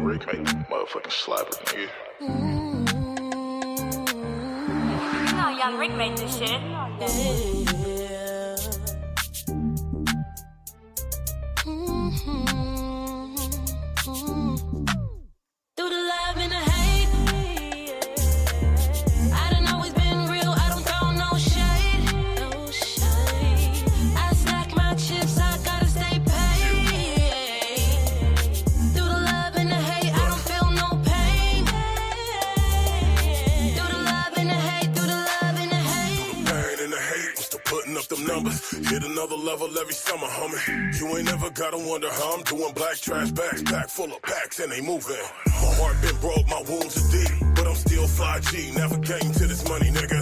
Young Rick make the motherfucking slapper, nigga. You know Young Rick made this shit. Through the love and the hate, I done always been real, I don't throw no shade, no shade. I stack my chips, I gotta stay paid. Through the love and the hate, I don't feel no pain. Through the love and the hate, through the love and the hate. Pain and the hate, still putting up them numbers. Hit another level every summer, homie. You ain't never gotta wonder how I'm doing. Black trash bags, pack full of packs, and they moving. My heart been broke, my wounds are deep, but I'm still fly G. Never came to this money, nigga.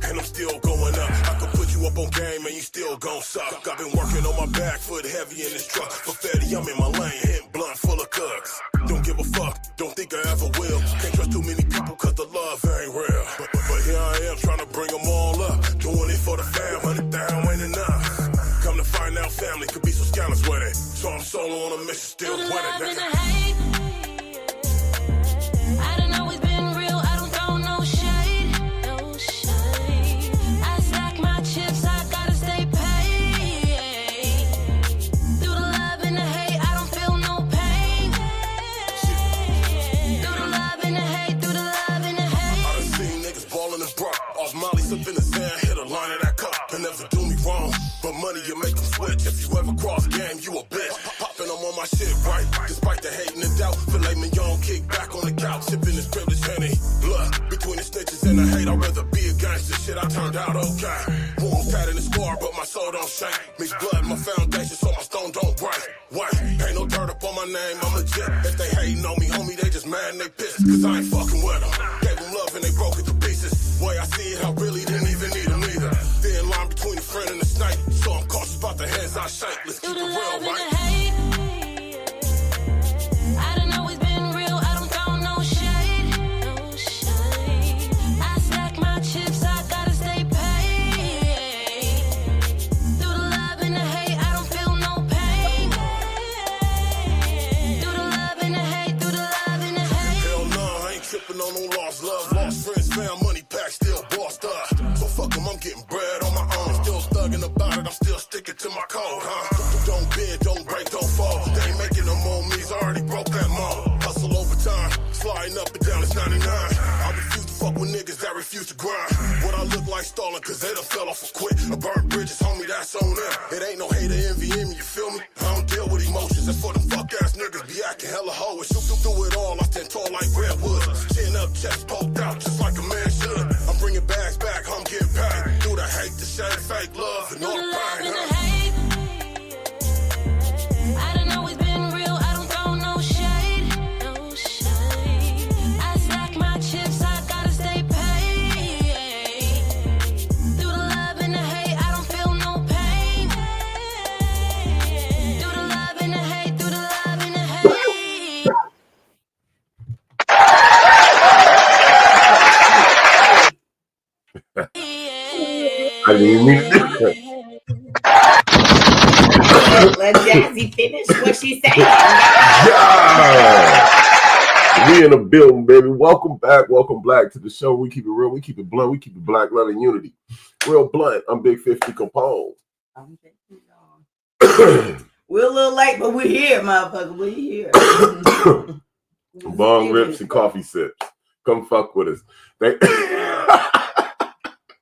And I'm still going up. I could put you up on game and you still gon' suck. I've been working on my back, foot heavy in this truck. For Fetty, I'm in my lane, hitting blunt full of cucks. Don't give a fuck, don't think I ever will. Can't trust too many people cause the love ain't real. But here I am trying to bring them all up. Doing it for the fam, 100,000 ain't enough. Come to find out family could be so scandalous with it. So I'm solo on a mission, still Through the winning, love and the nigga. hate, I done always been real, I don't throw no shade, no shade. I stack my chips, I gotta stay paid. Through the love and the hate, I don't feel no pain. Through the love and the hate, through the love and the I hate. done seen niggas ballin' and broke. Off Molly, slip in the sand, hit a line of that cup. And never do me wrong, but money you make them switch. If you ever cross game, you a bitch. Poppin', I'm on my shit right. Despite the hate and the doubt, feel like Mignon kick back on the couch, sippin' this privilege Henny. Blood between the snitches and the hate, I'd rather be a gangster. Shit, I turned out okay. Wounds tatted and scar, but my soul don't shake. Mix blood, my foundation, so my stone don't break. Wait, ain't no dirt up on my name, I'm legit. If they hating on me, homie, they just mad and they pissed. Cause I ain't fucking with them. Gave them love and they broke it to pieces. Way I see it, I really didn't even need them either. Thin line between the friend and the snake. So I'm cautious about the hands I shake. Let's keep Through it the real, love and the right? hate, I done always been real, I don't throw no shade, no shade. I stack my chips, I gotta stay paid. Through the love and the hate, I don't feel no pain. Through the love and the hate, through the love and the hate. Hell no, I ain't tripping on no lost love. Lost friends, found money pack, still bossed up. So fuck 'em, I'm getting bread on my own. Still thugging about it, I'm still sticking to my code, huh? Don't bend, don't break, don't fall. They ain't making no more me's, I already broke that mold. Hustle over time, sliding up and down, it's 99. I refuse to fuck with niggas that refuse to grind. What I look like stalling, cause they done fell off a quit. I burnt bridges, homie, that's on them. It ain't no hater envying me, you feel me? I don't deal with emotions, that's for them fuck ass niggas. Be acting hella hoish, shoot through it all, I stand tall like redwoods. Chin up, chest poked out, just like a man should. I'm bringing bags back, I'm getting paid. Through the hate, the shade, fake love, and all Through the the love pain, and the huh? hate, I done always been real, I don't throw no shade, no shade. I stack my chips, I gotta stay paid. Through the love and the hate, I don't feel no pain. Through the love and the hate, through the love and the hate. I didn't mean to do that. Let Jazzy finish what she's saying. Yeah. We in the building, baby. Welcome back to the show. We keep it real, we keep it blunt, we keep it black, love, and unity. Real blunt. I'm Big 50 Capone. We're a little late, but we're here, motherfucker. We're here. Bong rips and coffee sips. Come fuck with us.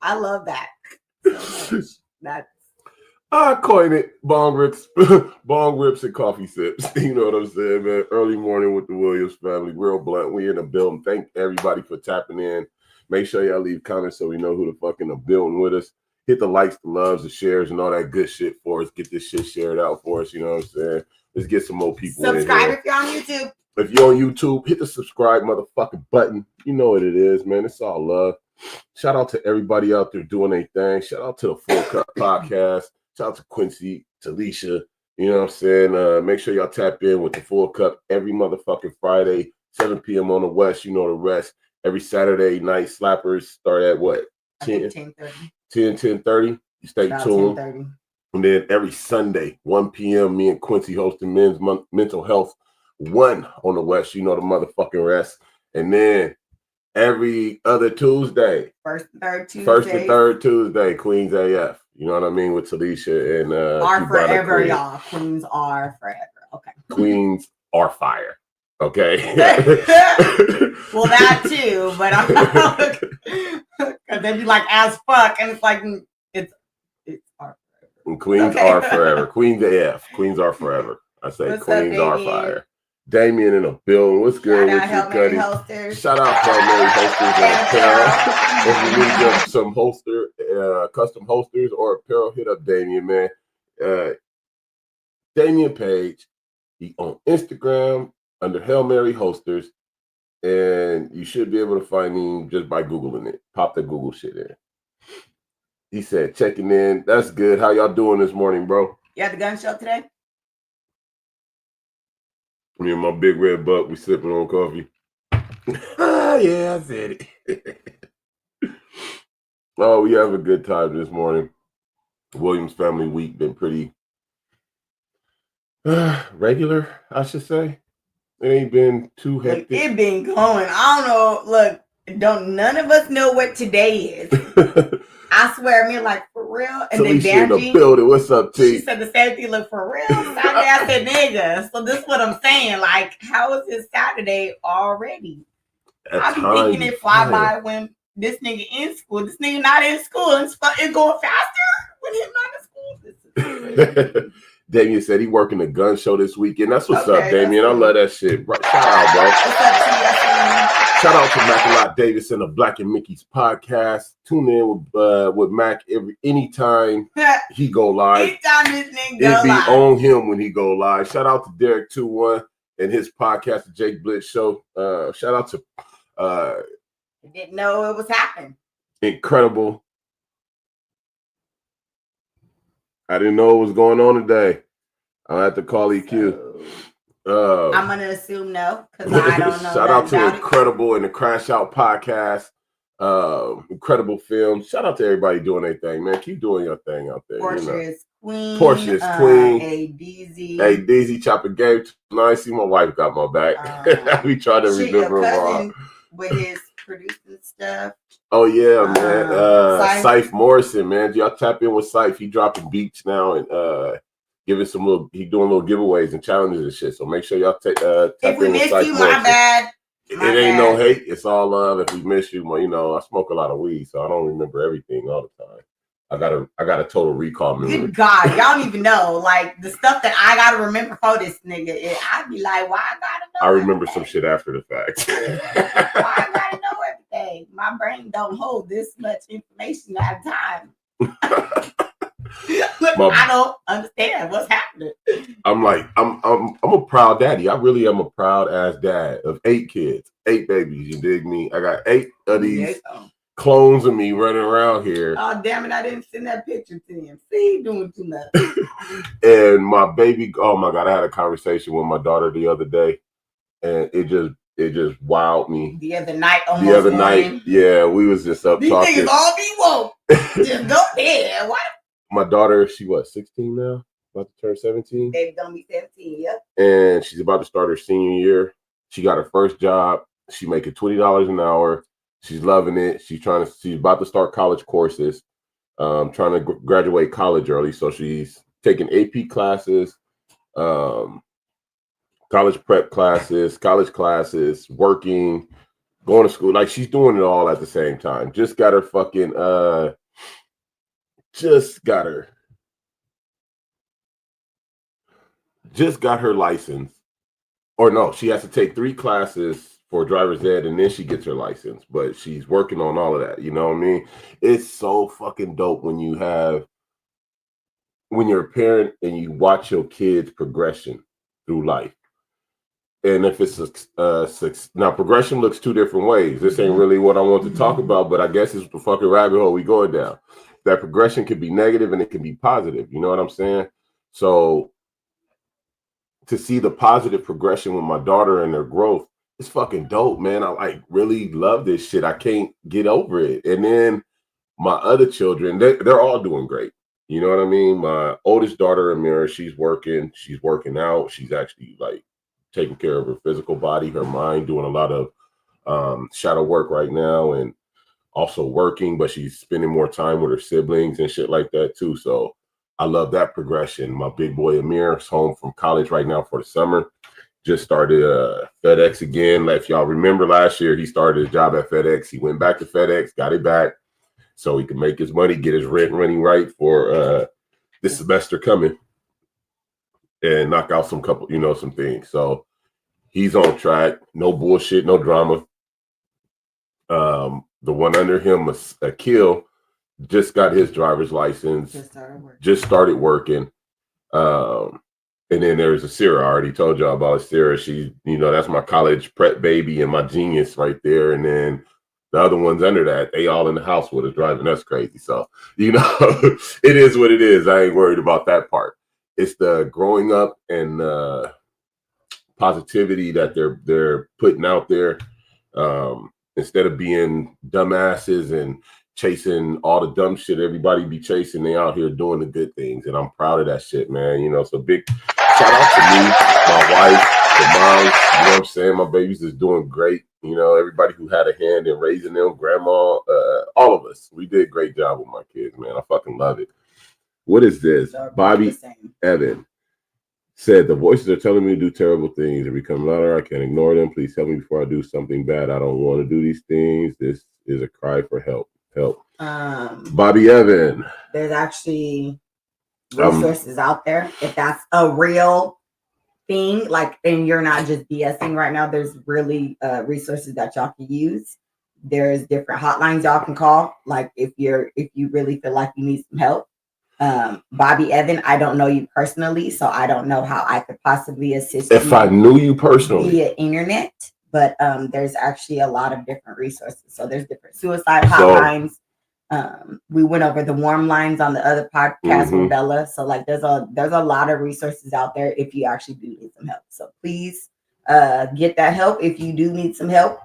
I love that so much. That's I coined it bong rips and coffee sips. You know what I'm saying, man? Early morning with the Williams family. Real blunt. We in the building. Thank everybody for tapping in. Make sure y'all leave comments so we know who the fuck in the building with us. Hit the likes, the loves, the shares, and all that good shit for us. Get this shit shared out for us. You know what I'm saying? Let's get some more people subscribe in if you're on YouTube. If you're on YouTube, hit the subscribe motherfucking button. You know what it is, man. It's all love. Shout out to everybody out there doing their thing. Shout out to the Full Cup Podcast. Shout out to Quincy, Talisha. You know what I'm saying? Make sure y'all tap in with the Full Cup every motherfucking Friday, 7 p.m. on the West. You know the rest. Every Saturday night, slappers start at what? 10:30. 10:30. You stay About tuned. 10:30. And then every Sunday, 1 p.m., me and Quincy hosting men's mental health 1 on the West. You know the motherfucking rest. And then every other Tuesday. First and third Tuesday, Queens AF. You know what I mean? With Talisha and are Cubana forever, Queen. y'all. Queens are forever. Okay. Queens are fire. Okay. Well, that too, but because they be like as fuck, and it's like it's our forever. Queens are forever. Queens AF. Queens are forever. I say What's Queens up, are Damien? fire. Damien in the building. What's good with you, Shout out Hail Mary Cuddy? Holsters. Shout out to Mary Holsters and apparel. If you need to get some custom holsters or apparel, hit up Damien, man. Damien Page, he on Instagram under Hail Mary Holsters, and you should be able to find him just by Googling it. Pop the Google shit in. He said, checking in. That's good. How y'all doing this morning, bro? You at the gun show today? Me and my big red buck, we sipping on coffee. Yeah, I said it. Oh, we have a good time this morning. Williams Family Week been pretty regular, I should say. It ain't been too Look, hectic. it been going. I don't know. Look, don't none of us know what today is. I swear, me like for real. And then Talisha in the Banji, building. What's up, she T? said the same thing. Look, for real. Saturday, I said nigga. So this is what I'm saying. Like, how is it Saturday already? I be thinking it fly by when this nigga in school. This nigga not in school. It's going faster when he's not in school. Damien said he working the gun show this weekend. That's what's Okay, up, Damien. I that's love that shit. Right. Shout out, bro. What's up, T? Shout out to Mac Davis and the Black and Mickey's podcast. Tune in with Mac anytime he go live. Anytime this nigga It go be live. on him when he go live. Shout out to Derek 21 and his podcast, the Jake Blitz Show. Shout out to Didn't know it was happening. Incredible. I didn't know what was going on today. I'll have to call EQ. I'm gonna assume no, because I don't know. Shout out to nothing about it. Incredible and the Crash Out podcast. Incredible film. Shout out to everybody doing their thing, man. Keep doing your thing out there. Portia you know. is queen. Portia is queen. A DZ. Hey, Daisy Chopper Game. Nice. See, my wife got my back. We try to Shit, remember your them all. cousin with his producing stuff. Oh yeah, man. Syph. Syph Morrison, man. Y'all tap in with Syph. He dropping beats now and giving some little. He doing little giveaways and challenges and shit. So make sure y'all tap If we in with missed Syph you, my Morrison. bad. It My ain't no bad. hate. It's all love. If we miss you, well, you know, I smoke a lot of weed, so I don't remember everything all the time. I got a total recall memory. Good God, y'all don't even know. Like the stuff that I gotta remember for this nigga. I'd be like, why I gotta know? I remember everything? some shit after the fact. Why I gotta know everything? My brain don't hold this much information at a time. Look, I don't understand what's happening. I'm like, I'm a proud daddy. I really am a proud ass dad of 8 kids, 8 babies. You dig me? I got 8 of these clones of me running around here. Oh damn it! I didn't send that picture to him. See, he doing too much. And my baby, oh my God, I had a conversation with my daughter the other day, and it just wowed me. The other night, almost The other morning. night, yeah, we was just up These talking. niggas all be woke. Just go there. What? My daughter, she 16 now? About to turn 17. Baby gonna be 17. Yep. And she's about to start her senior year. She got her first job. She making $20 an hour. She's loving it. She's about to start college courses. Trying to graduate college early. So she's taking AP classes, college prep classes, college classes, working, going to school. Like she's doing it all at the same time. Just got her license. Or no, she has to take 3 classes for driver's ed and then she gets her license. But she's working on all of that. You know what I mean? It's so fucking dope when you're a parent and you watch your kids' progression through life. And if it's now progression looks 2 different ways. This ain't really what I want to talk about, but I guess it's the fucking rabbit hole we going down. That progression can be negative and it can be positive. You know what I'm saying? So to see the positive progression with my daughter and their growth, it's fucking dope, man. I like really love this shit. I can't get over it. And then my other children, they're all doing great. You know what I mean? My oldest daughter, Amira, she's working out. She's actually like taking care of her physical body, her mind, doing a lot of shadow work right now, and also working, but she's spending more time with her siblings and shit like that too. So I love that progression. My big boy Amir is home from college right now for the summer. Just started FedEx again. If y'all remember last year, he started his job at FedEx. He went back to FedEx, got it back, so he can make his money, get his rent running right for this semester coming, and knock out some things. So he's on track. No bullshit, no drama. The one under him, Akil, just got his driver's license. Just started working. And then there's Asira. I already told y'all about Asira. She, that's my college prep baby and my genius right there. And then the other ones under that, they all in the house with us driving us crazy. So, it is what it is. I ain't worried about that part. It's the growing up and positivity that they're putting out there. Instead of being dumbasses and chasing all the dumb shit everybody be chasing, they out here doing the good things. And I'm proud of that shit, man. So big shout out to me, my wife, the moms, you know what I'm saying? My babies is doing great. Everybody who had a hand in raising them, grandma, all of us. We did a great job with my kids, man. I fucking love it. What is this? Bobby Evan said, the voices are telling me to do terrible things and become louder. I can't ignore them. Please help me before I do something bad. I don't want to do these things. This is a cry for help. Help. Bobby Evan. There's actually resources out there. If that's a real thing, and you're not just BSing right now, there's really resources that y'all can use. There's different hotlines y'all can call. If you really feel like you need some help. Bobby Evan, I don't know you personally, so I don't know how I could possibly assist you. If I knew you personally via internet, but there's actually a lot of different resources. So there's different suicide hotlines. We went over the warm lines on the other podcast with Bella. So there's a lot of resources out there if you actually do need some help. So please get that help if you do need some help,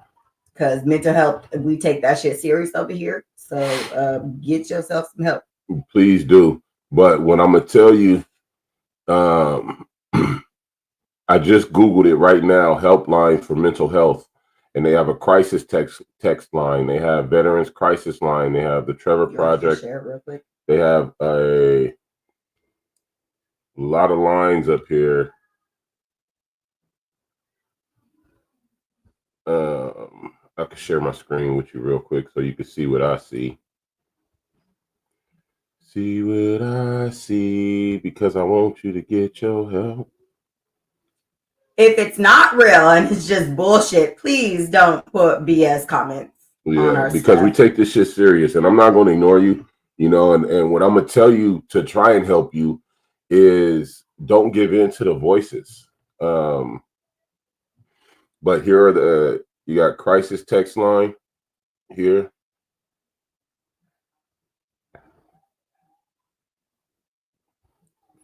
because mental health, we take that shit serious over here. So get yourself some help. Please do. But what I'm gonna tell you, I just Googled it right now, helpline for mental health, and they have a crisis text line. They have Veterans Crisis Line. They have the Trevor Project. Share it real quick. They have a lot of lines up here. I can share my screen with you real quick so you can see what I see. See what I see, because I want you to get your help. If it's not real and it's just bullshit, please don't put BS comments. Yeah, because we take this shit serious, and I'm not going to ignore you, and what I'm going to tell you to try and help you is don't give in to the voices. But here are you got crisis text line here.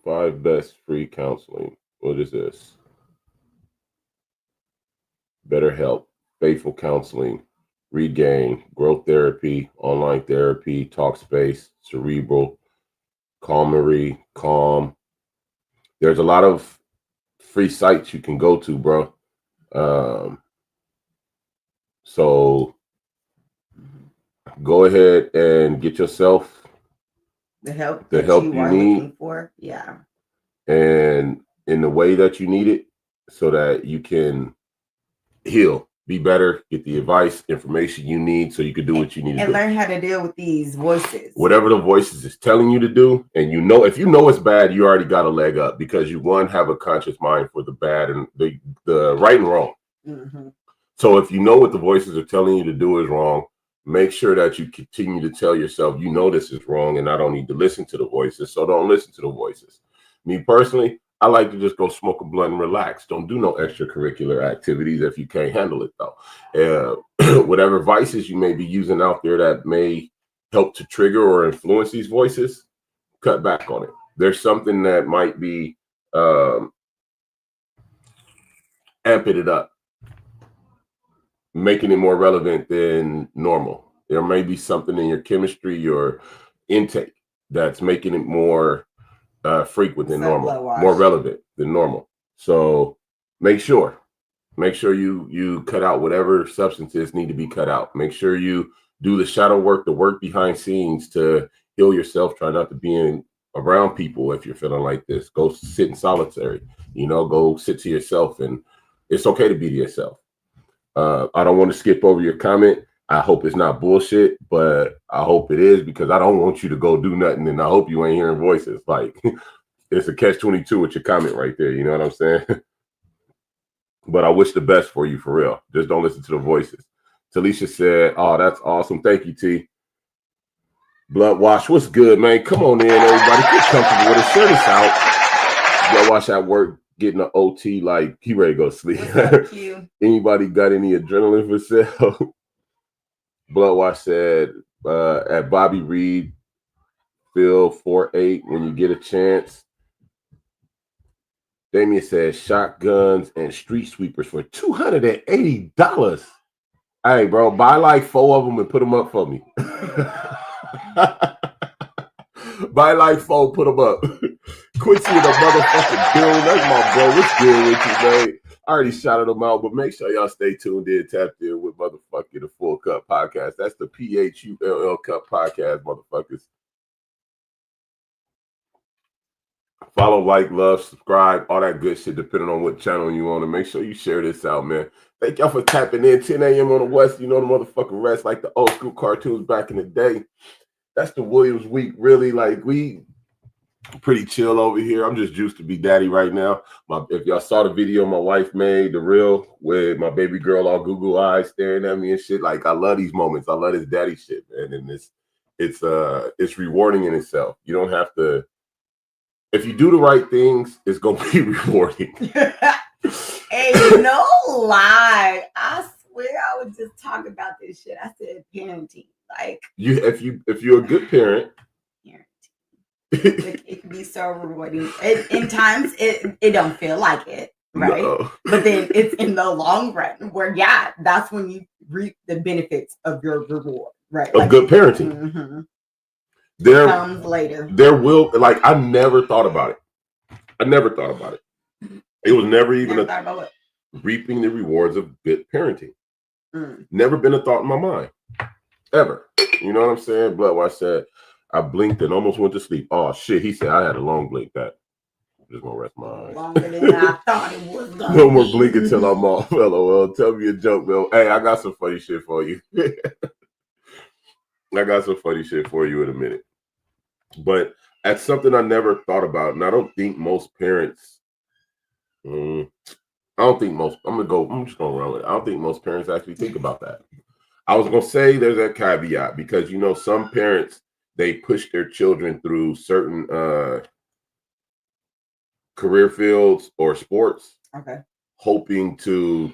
Five best free counseling. What is this? BetterHelp, Faithful Counseling, Regain, Growth Therapy, Online Therapy, Talkspace, Cerebral, Calmery, Calm. There's a lot of free sites you can go to, bro. So go ahead and get yourself the help you need. Looking for. Yeah. And in the way that you need it, so that you can heal, be better, get the advice, information you need so you can do what you need to do. And learn how to deal with these voices. Whatever the voices is telling you to do, and if you know it's bad, you already got a leg up, because you, one, have a conscious mind for the bad and the right and wrong. Mm-hmm. So if you know what the voices are telling you to do is wrong, make sure that you continue to tell yourself, this is wrong and I don't need to listen to the voices, so don't listen to the voices. Me personally, I like to just go smoke a blunt and relax. Don't do no extracurricular activities if you can't handle it, though. Whatever vices you may be using out there that may help to trigger or influence these voices, cut back on it. There's something that might be amping it up, making it more relevant than normal. There may be something in your chemistry, your intake, that's making it more frequent than normal, more relevant than normal. So make sure you cut out whatever substances need to be cut out. Make sure you do the shadow work, the work behind scenes to heal yourself. Try not to be around people if you're feeling like this. Go sit in solitary, go sit to yourself, and it's okay to be to yourself. I don't want to skip over your comment. I hope it's not bullshit, but I hope it is, because I don't want you to go do nothing, and I hope you ain't hearing voices. Like, it's a catch-22 with your comment right there. You know what I'm saying? But I wish the best for you, for real. Just don't listen to the voices. Talisha said, oh, that's awesome. Thank you, T. Blood Wash, what's good, man? Come on in, everybody. Get comfortable with it. Share this out. Blood Wash at work, getting an OT, like he ready to go to sleep. Anybody got any adrenaline for sale? Blood Wash said, at Bobby Reed, Phil 4-8, when you get a chance. Damien says shotguns and street sweepers for $280. Hey, bro, buy like 4 of them and put them up for me. Buy like 4, put them up. Quincy in the motherfucking building. That's my bro. What's good with you, man? I already shouted them out, but make sure y'all stay tuned in, tapped in with motherfucking the Full Cup Podcast. That's the PHULL Cup Podcast, motherfuckers. Follow, like, love, subscribe, all that good shit, depending on what channel you on. And make sure you share this out, man. Thank y'all for tapping in. 10 a.m. on the West. You know the motherfucking rest, like the old school cartoons back in the day. That's the Williams week, really. Like, we pretty chill over here. I'm just juiced to be daddy right now. If y'all saw the video my wife made, the reel with my baby girl all Google eyes staring at me and shit. Like, I love these moments. I love this daddy shit, man. And it's rewarding in itself. You don't have to. If you do the right things, it's gonna be rewarding. Hey, no lie. I swear I was just talking about this shit. I said parenting. Like, if you're a good parent, it can be so rewarding. In times it don't feel like it, right? No. But then it's in the long run where that's when you reap the benefits of your reward, right? Of good parenting. Mm-hmm. There comes later. There will, like, I never thought about it. It was never even reaping the rewards of good parenting. Never been a thought in my mind. Ever. You know what I'm saying? Bloodwash said, I blinked and almost went to sleep. Oh shit, he said I had a long blink. That I'm just gonna rest my eyes. Longer than I thought it was gonna No more blinking till I'm off. LOL. Tell me a joke, Bill. Hey, I got some funny shit for you. I got some funny shit for you in a minute. But that's something I never thought about. And I don't think most parents, I'm just gonna run with it. I don't think most parents actually think about that. I was gonna say there's that caveat because, some parents, they push their children through certain career fields or sports, hoping to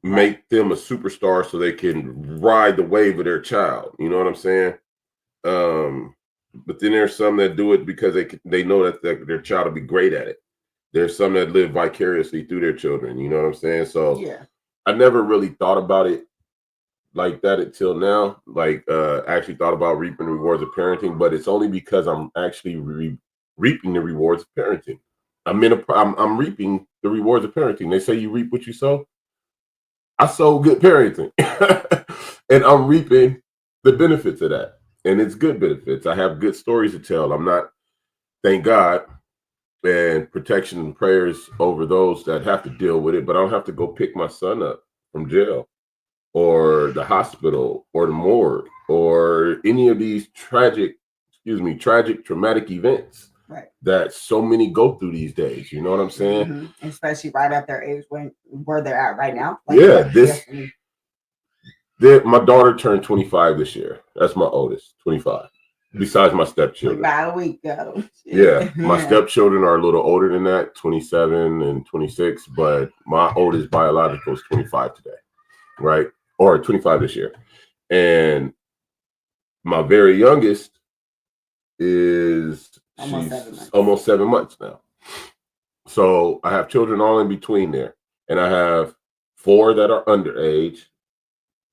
make them a superstar so they can ride the wave of their child. You know what I'm saying? But then there's some that do it because they know that their child will be great at it. There's some that live vicariously through their children. You know what I'm saying? So yeah. I never really thought about it like that until now. Like, actually thought about reaping the rewards of parenting, but it's only because I'm actually reaping the rewards of parenting. I'm reaping the rewards of parenting. They say you reap what you sow. I sow good parenting, and I'm reaping the benefits of that. And it's good benefits. I have good stories to tell. I'm not, thank God, and protection and prayers over those that have to deal with it, but I don't have to go pick my son up from jail or the hospital or the morgue or any of these tragic, traumatic events that so many go through these days. You know what I'm saying? Mm-hmm. Especially right at their age where they're at right now. My daughter turned 25 this year. That's my oldest, 25. Besides my stepchildren. About a week ago. Yeah, my stepchildren are a little older than that, 27 and 26, but my oldest biological is 25 today, right? Or 25 this year. And my very youngest is almost 7 months now. So I have children all in between there. And I have 4 that are underage.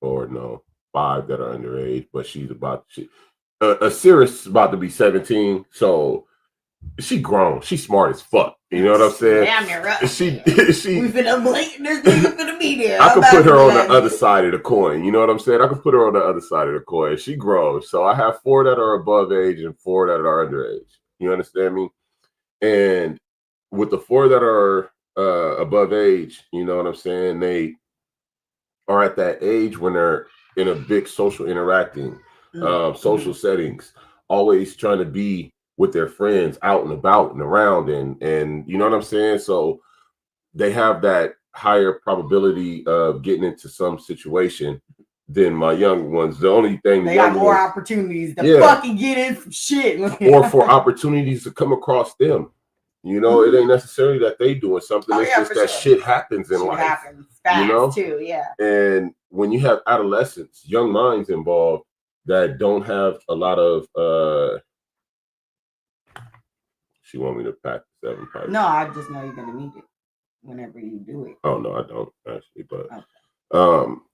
Or no, 5 that are underage, but she's Asira's about to be 17. So she grown. She smart as fuck. You know what I'm saying? Damn, you're right. She We finna blink. This nigga finna be there. I could put her on the other side of the coin. You know what I'm saying? I could put her on the other side of the coin. She grows. So I have 4 that are above age and 4 that are underage. You understand me? And with the 4 that are above age, you know what I'm saying? They are at that age when they're in a big social interacting, social settings, always trying to be with their friends out and about and around and you know what I'm saying? So they have that higher probability of getting into some situation than my young ones. The only thing they got more opportunities to fucking get in some shit. Or for opportunities to come across them. You know, it ain't necessarily that they doing something. It's just that shit happens in life. Happens fast, you know? Too, yeah. And when you have adolescents, young minds involved that don't have a lot of she want me to pack 7 pipes. No, I just know you're gonna need it whenever you do it. Oh no, I don't actually, but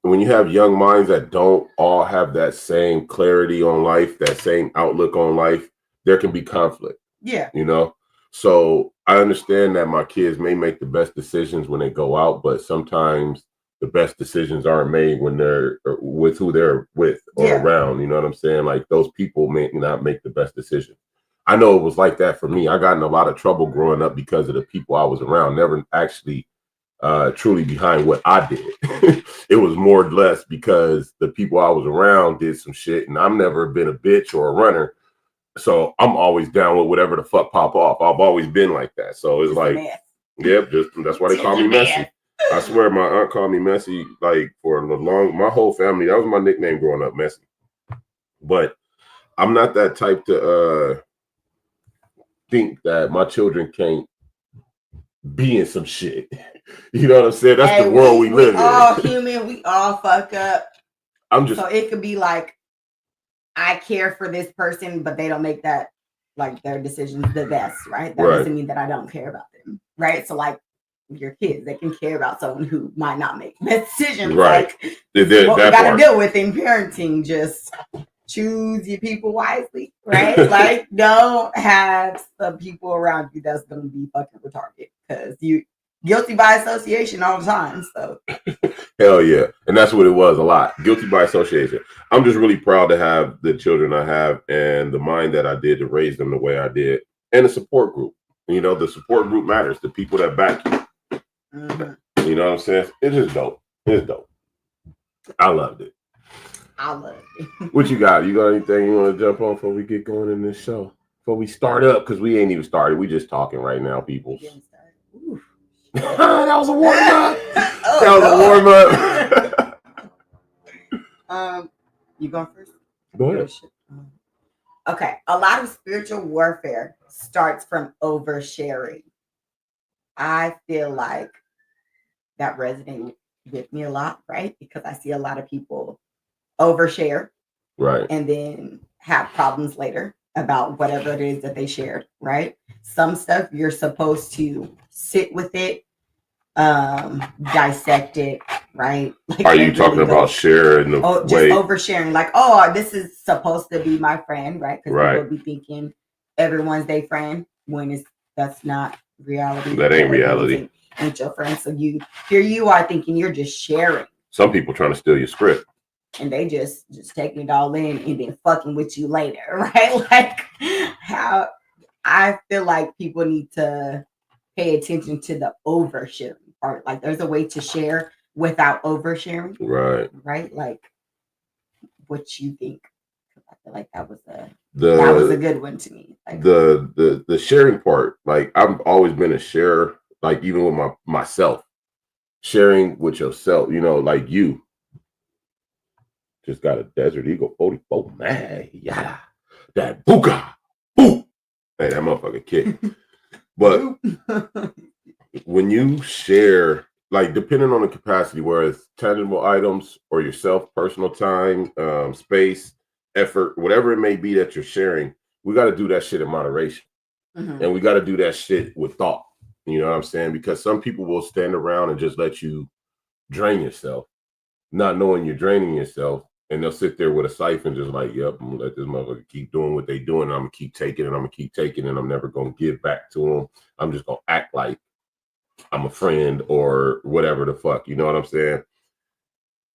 when you have young minds that don't all have that same clarity on life, that same outlook on life, there can be conflict. Yeah. You know? So I understand that my kids may make the best decisions when they go out, but sometimes the best decisions aren't made when they're with who they're with or around. You know what I'm saying? Like those people may not make the best decision. I know it was like that for me. I got in a lot of trouble growing up because of the people I was around, never actually truly behind what I did. It was more or less because the people I was around did some shit and I've never been a bitch or a runner. So I'm always down with whatever the fuck pop off. I've always been like that. So it's like, yep, that's why they call me Messy. I swear my aunt called me Messy like for my whole family. That was my nickname growing up, Messy. But I'm not that type to think that my children can't be in some shit. You know what I'm saying? That's the world we live in. We're all human. We all fuck up. So it could be like, I care for this person, but they don't make that, like, their decisions the best, right? That doesn't mean that I don't care about them, right? So, like, your kids, they can care about someone who might not make the best decisions. Right. Like, what we got to deal with in parenting, just choose your people wisely, right? Like, don't have some people around you that's going to be fucking retarded because you guilty by association all the time. So hell yeah. And that's what it was a lot. Guilty by association. I'm just really proud to have the children I have and the mind that I did to raise them the way I did. And the support group. You know, the support group matters. The people that back you. Mm-hmm. You know what I'm saying? It's just dope. It's dope. I loved it. I love it. What you got? You got anything you want to jump on before we get going in this show? Before we start up, because we ain't even started. We just talking right now, people. That was a warm up. That was a warm up. You going first? Go ahead. Okay. A lot of spiritual warfare starts from oversharing. I feel like that resonates with me a lot, right? Because I see a lot of people overshare, right, and then have problems later about whatever it is that they shared, right? Some stuff you're supposed to sit with it, dissect it, right? Like, are you talking about sharing the just oversharing? Like, oh, this is supposed to be my friend, right? Because people will be thinking everyone's their friend when that's not reality. That ain't reality. Ain't your friend. So you are thinking you're just sharing. Some people trying to steal your script. And they just taking it all in and then fucking with you later, right? Like, how I feel like people need to pay attention to the oversharing part. Like, there's a way to share without oversharing. Right. Right? Like, what you think? I feel like that was a good one to me. Like, the sharing part. Like, I've always been a sharer. Like, even with myself, sharing with yourself. You know, like you. Just got a Desert Eagle 44, man. Yada. That booga. Boo. Hey, that motherfucker kick. But when you share, like, depending on the capacity, whether it's tangible items or yourself, personal time, space, effort, whatever it may be that you're sharing, we got to do that shit in moderation. Mm-hmm. And we got to do that shit with thought. You know what I'm saying? Because some people will stand around and just let you drain yourself, not knowing you're draining yourself. And they'll sit there with a siphon, just like, yep, I'm gonna let this motherfucker keep doing what they doing. I'm gonna keep taking, and I'm gonna keep taking, and I'm never gonna give back to them. I'm just gonna act like I'm a friend or whatever the fuck. You know what I'm saying?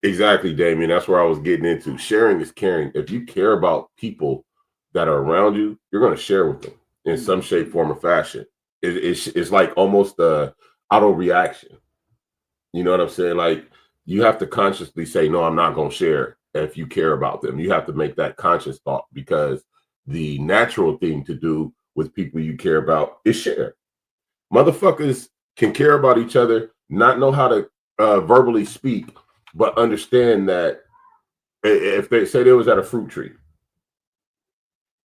Exactly, Damien. That's where I was getting into. Sharing is caring. If you care about people that are around you, you're gonna share with them in some shape, form, or fashion. It's like almost a auto reaction. You know what I'm saying? Like you have to consciously say, no, I'm not gonna share. If you care about them, you have to make that conscious thought, because the natural thing to do with people you care about is share. Motherfuckers can care about each other, not know how to verbally speak, but understand that if they say they was at a fruit tree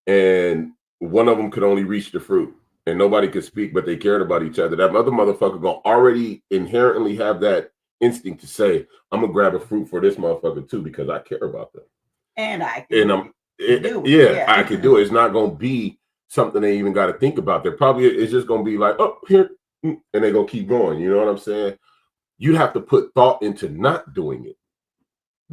and one of them could only reach the fruit and nobody could speak, but they cared about each other, that other motherfucker gonna already inherently have that instinct to say, I'm gonna grab a fruit for this motherfucker too, because I care about them. And I can I can do it. It's not gonna be something they even got to think about. They're probably, it's just gonna be like, oh, here, and they're gonna keep going. You know what I'm saying? You'd have to put thought into not doing it,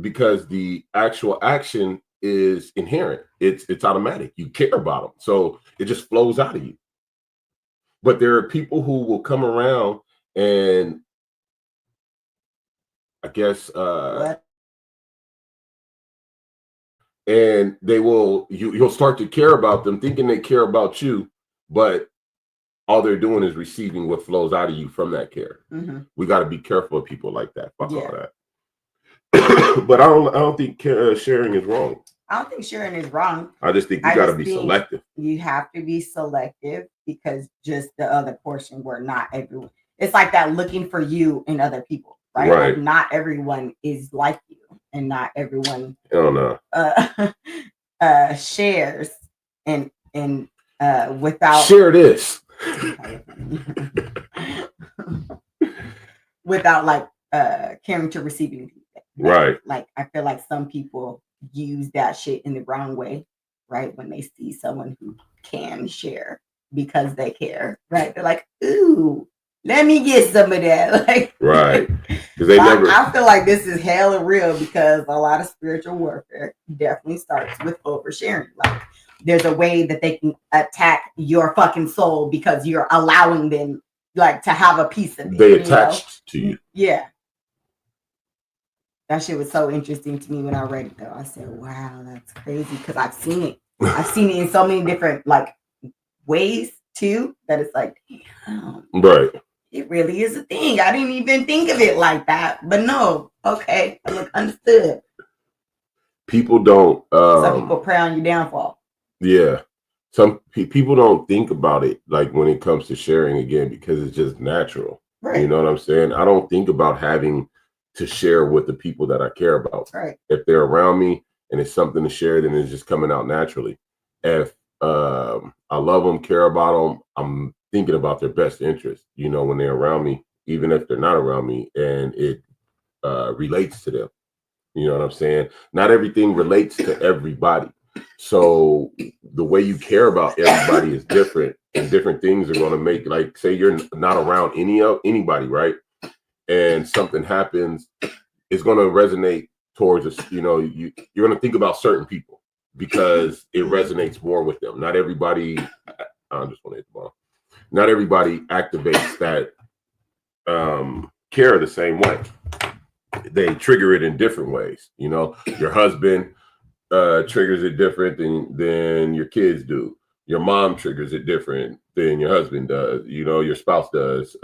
because the actual action is inherent. It's automatic. You care about them, so it just flows out of you. But there are people who will come around and I guess and they will you'll start to care about them, thinking they care about you, but all they're doing is receiving what flows out of you from that care. We got to be careful of people like that. Fuck all that. But I don't think sharing is wrong. I don't think sharing is wrong. I just think you got to be selective. You have to be selective, because just the other portion where not everyone. It's like that looking for you in other people, right? Like not everyone is like you, and not everyone shares and without share this without like caring to receiving feedback. Right. Like I feel like some people use that shit in the wrong way, right? When they see someone who can share because they care, right? They're like, ooh, let me get some of that. Like, right. Because they never. I feel like this is hella real, because a lot of spiritual warfare definitely starts with oversharing. Like there's a way that they can attack your fucking soul because you're allowing them like to have a piece of it. They attached to you. Yeah. That shit was so interesting to me when I read it though. I said, wow, that's crazy, because I've seen it. I've seen it in so many different like ways too, that it's like, damn. Right. It really is a thing. I didn't even think of it like that. But no, okay. Look, understood. People don't some people prey on your downfall. Yeah. Some people don't think about it like when it comes to sharing again, because it's just natural. Right. You know what I'm saying? I don't think about having to share with the people that I care about. Right. If they're around me and it's something to share, then it's just coming out naturally. If I love them, care about them, I'm thinking about their best interest, you know, when they're around me, even if they're not around me, and it relates to them. You know what I'm saying? Not everything relates to everybody. So the way you care about everybody is different, and different things are going to make, like, say you're not around anybody, right? And something happens, it's going to resonate towards us. You know, you're going to think about certain people because it resonates more with them. Not everybody, I just want to hit the ball. Not everybody activates that care the same way. They trigger it in different ways. You know, your husband triggers it different than your kids do. Your mom triggers it different than your husband does. You know, your spouse does.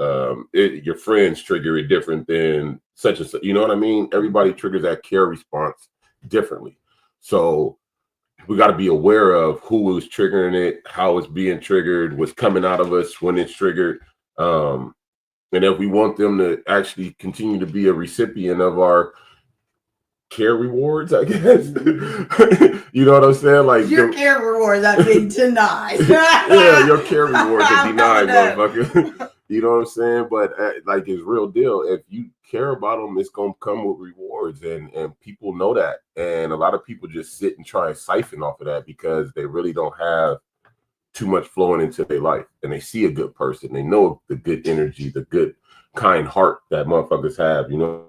Your friends trigger it different than such and such. You know what I mean? Everybody triggers that care response differently. So we got to be aware of who is triggering it, how it's being triggered, what's coming out of us when it's triggered. And if we want them to actually continue to be a recipient of our care rewards, I guess. You know what I'm saying? Like your care rewards have been denied. Yeah, your care rewards are denied, motherfucker. You know what I'm saying? But like, it's real deal. If you care about them, it's gonna come with rewards, and people know that. And a lot of people just sit and try and siphon off of that because they really don't have too much flowing into their life, and they see a good person, they know the good energy, the good kind heart that motherfuckers have, you know.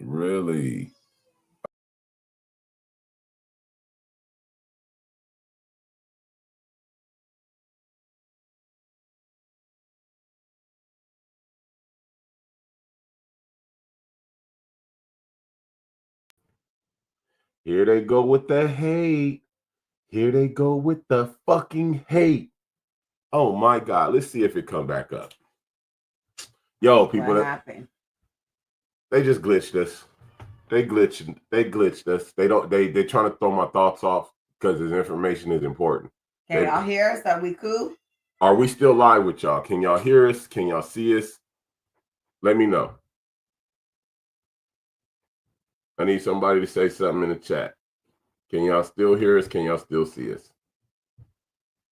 Really? Here they go with the hate. Here they go with the fucking hate. Oh my God. Let's see if it come back up. Yo, people, What happened? They just glitched us. They glitched us. They trying to throw my thoughts off because this information is important. Can y'all hear us? Are we cool? Are we still live with y'all? Can y'all hear us? Can y'all see us? Let me know. I need somebody to say something in the chat. Can y'all still hear us? Can y'all still see us?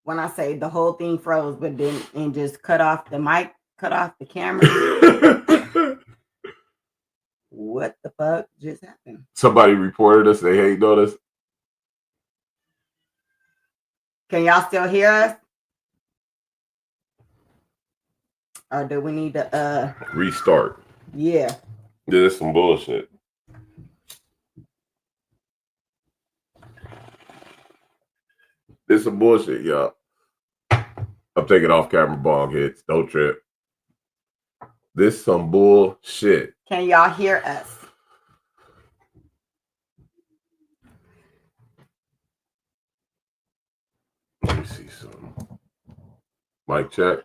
When I say the whole thing froze, but then and just cut off the mic, cut off the camera. What the fuck just happened? Somebody reported us. They hate on us. Can y'all still hear us? Or do we need to Restart? Yeah. This is some bullshit. This is some bullshit, y'all. I'm taking off camera bong hits. Don't trip. This is some bullshit. Can y'all hear us? Let me see something. Mic check.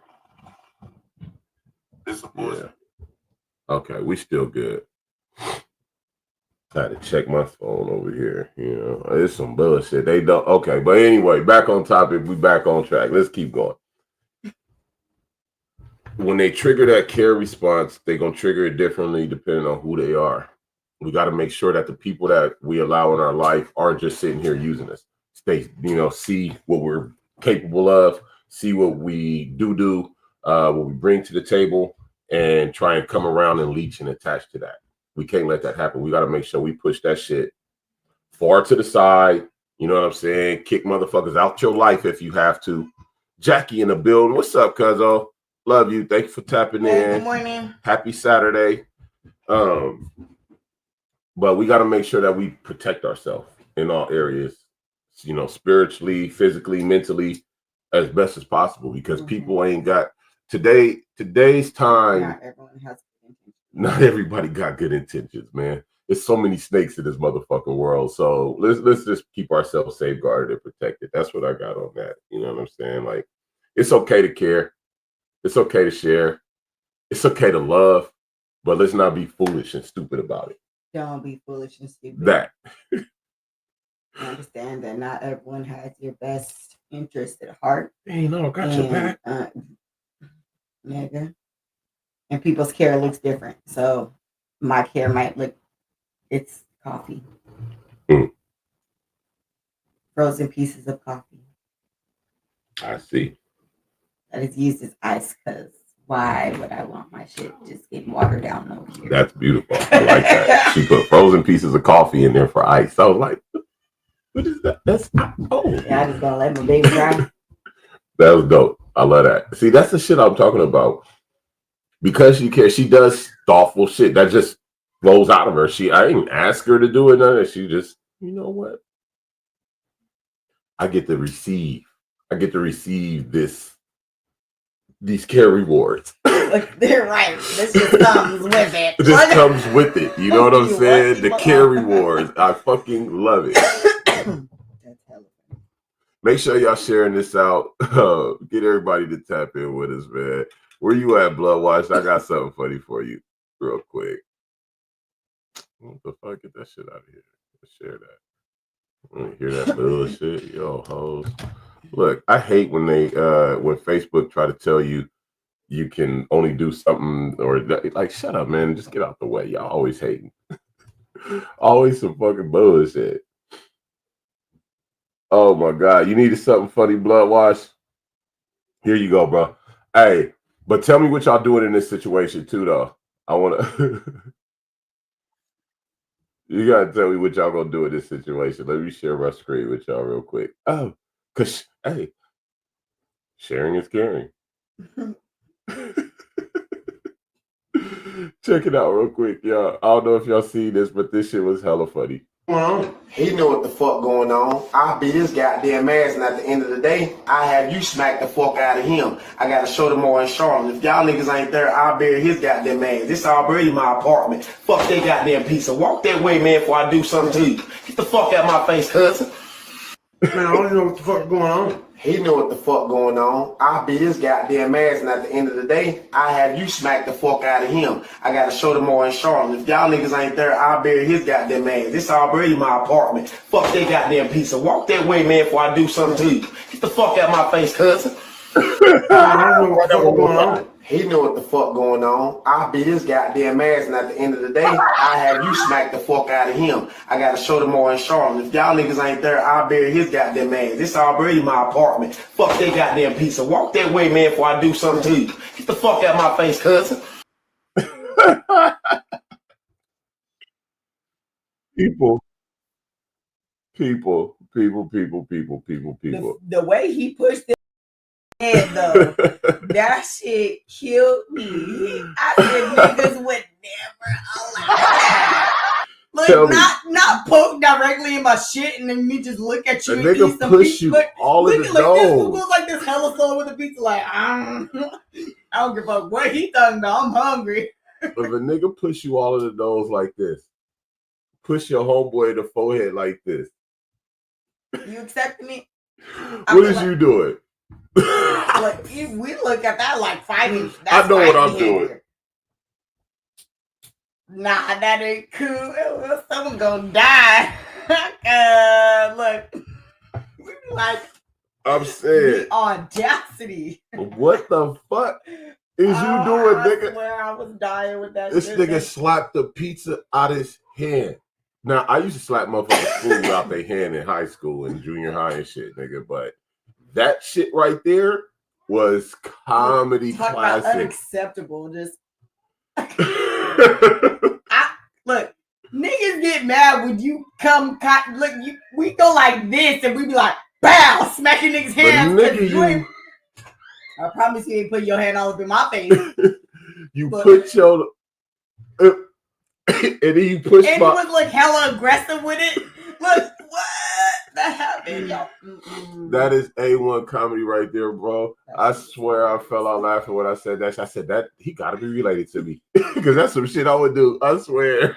This is bullshit. Yeah. Okay, we still good. I had to check my phone over here. You know, it's some bullshit. They don't. Okay, but anyway, back on topic. We back on track. Let's keep going. When they trigger that care response, they're going to trigger it differently depending on who they are. We got to make sure that the people that we allow in our life aren't just sitting here using us. They, see what we're capable of, see what we do, what we bring to the table, and try and come around and leech and attach to that. We can't let that happen. We got to make sure we push that shit far to the side. You know what I'm saying? Kick motherfuckers out your life if you have to. Jackie in the building. What's up, cuzzo? Love you. Thank you for tapping in. Good morning. Happy Saturday. But we got to make sure that we protect ourselves in all areas, spiritually, physically, mentally, as best as possible, because people ain't got today's time. Not everybody got good intentions, man. There's so many snakes in this motherfucking world. So let's just keep ourselves safeguarded and protected. That's what I got on that. You know what I'm saying? Like, it's okay to care. It's okay to share. It's okay to love, but let's not be foolish and stupid about it. Don't be foolish and stupid. That. I understand that not everyone has your best interest at heart. Hey, no, got your back. Nigga. And people's care looks different. So my care might look, it's coffee. Frozen pieces of coffee. I see. That is used as ice, because why would I want my shit just getting watered down over here? That's beautiful. I like that. She put frozen pieces of coffee in there for ice. I was like, what is that? That's yeah, I just gonna let my baby dry. That was dope. I love that. See, that's the shit I'm talking about. Because she cares, she does thoughtful shit that just flows out of her. I didn't ask her to do it. None of that. She just, you know what? I get to receive these care rewards. They're right. This just comes with it. This comes with it. You know what I'm saying? The care rewards. I fucking love it. Make sure y'all sharing this out. Get everybody to tap in with us, man. Where you at, Bloodwatch? I got something funny for you real quick. What the fuck? Get that shit out of here. Let's share that. Let me hear that bullshit. Yo, hoes. Look, I hate when when Facebook try to tell you can only do something, or like, shut up, man. Just get out the way. Y'all always hating. Always some fucking bullshit. Oh my God. You needed something funny, Bloodwash? Here you go, bro. Hey, but tell me what y'all doing in this situation too, though. I want to. You got to tell me what y'all going to do in this situation. Let me share my screen with y'all real quick. Oh, because, hey, sharing is caring. Check it out real quick, y'all. I don't know if y'all see this, but this shit was hella funny. He know what the fuck going on. I'll be his goddamn ass, and at the end of the day, I have you smack the fuck out of him. I gotta show them more in Charlotte. If y'all niggas ain't there, I'll bury his goddamn ass. This already my apartment. Fuck that goddamn pizza. Walk that way, man, before I do something to you. Get the fuck out my face, cousin. Man, I don't know what the fuck going on. He know what the fuck going on. I'll be his goddamn ass, and at the end of the day, I have you smack the fuck out of him. I gotta show them more in Charlotte. If y'all niggas ain't there, I'll bury his goddamn ass. This already my apartment. Fuck that goddamn pizza. Walk that way, man, before I do something to you. Get the fuck out my face, cousin. I don't know what the fuck going on. He know what the fuck going on. I'll be his goddamn ass, and at the end of the day, I have you smack the fuck out of him. I gotta show them more in Charlotte. If y'all niggas ain't there, I'll bury his goddamn ass. This already my apartment. Fuck that goddamn pizza. Walk that way, man, before I do something to you. Get the fuck out my face, cousin. People. The way he pushed it head though, that shit killed me. I said niggas would never allow that. Look, not poke directly in my shit and then me just look at you A and nigga eat some push pizza. you But all in look the at like this nose. fool goes like this hella slow with the pizza like I don't give a fuck what he done though. I'm hungry. If a nigga push you all in the nose like this, push your homeboy in the forehead like this, You accepting it? what is you doing? Look, we look at that like fighting. I know what I'm behavior. doing. Nah, that ain't cool. Someone gonna die. Look, we be like, I'm saying, the audacity. what the fuck is you doing, nigga? I swear I was dying with that This shit. nigga slapped the pizza out his hand. Now, I used to slap motherfuckers' food out their hand in high school and junior high and shit, nigga. But that shit right there was comedy Talk about classic. unacceptable. Just look, niggas get mad when you come. Look, we go like this and we be like, bow, smacking niggas' hands. Nigga, you I promise you ain't put your hand all up in my face. you put your and then you push And my. he was like hella aggressive with it. Look, what? That happened, y'all. That is A1 comedy right there, bro. I swear I fell out laughing when I said that. I said that he gotta be related to me. Because that's some shit I would do. I swear.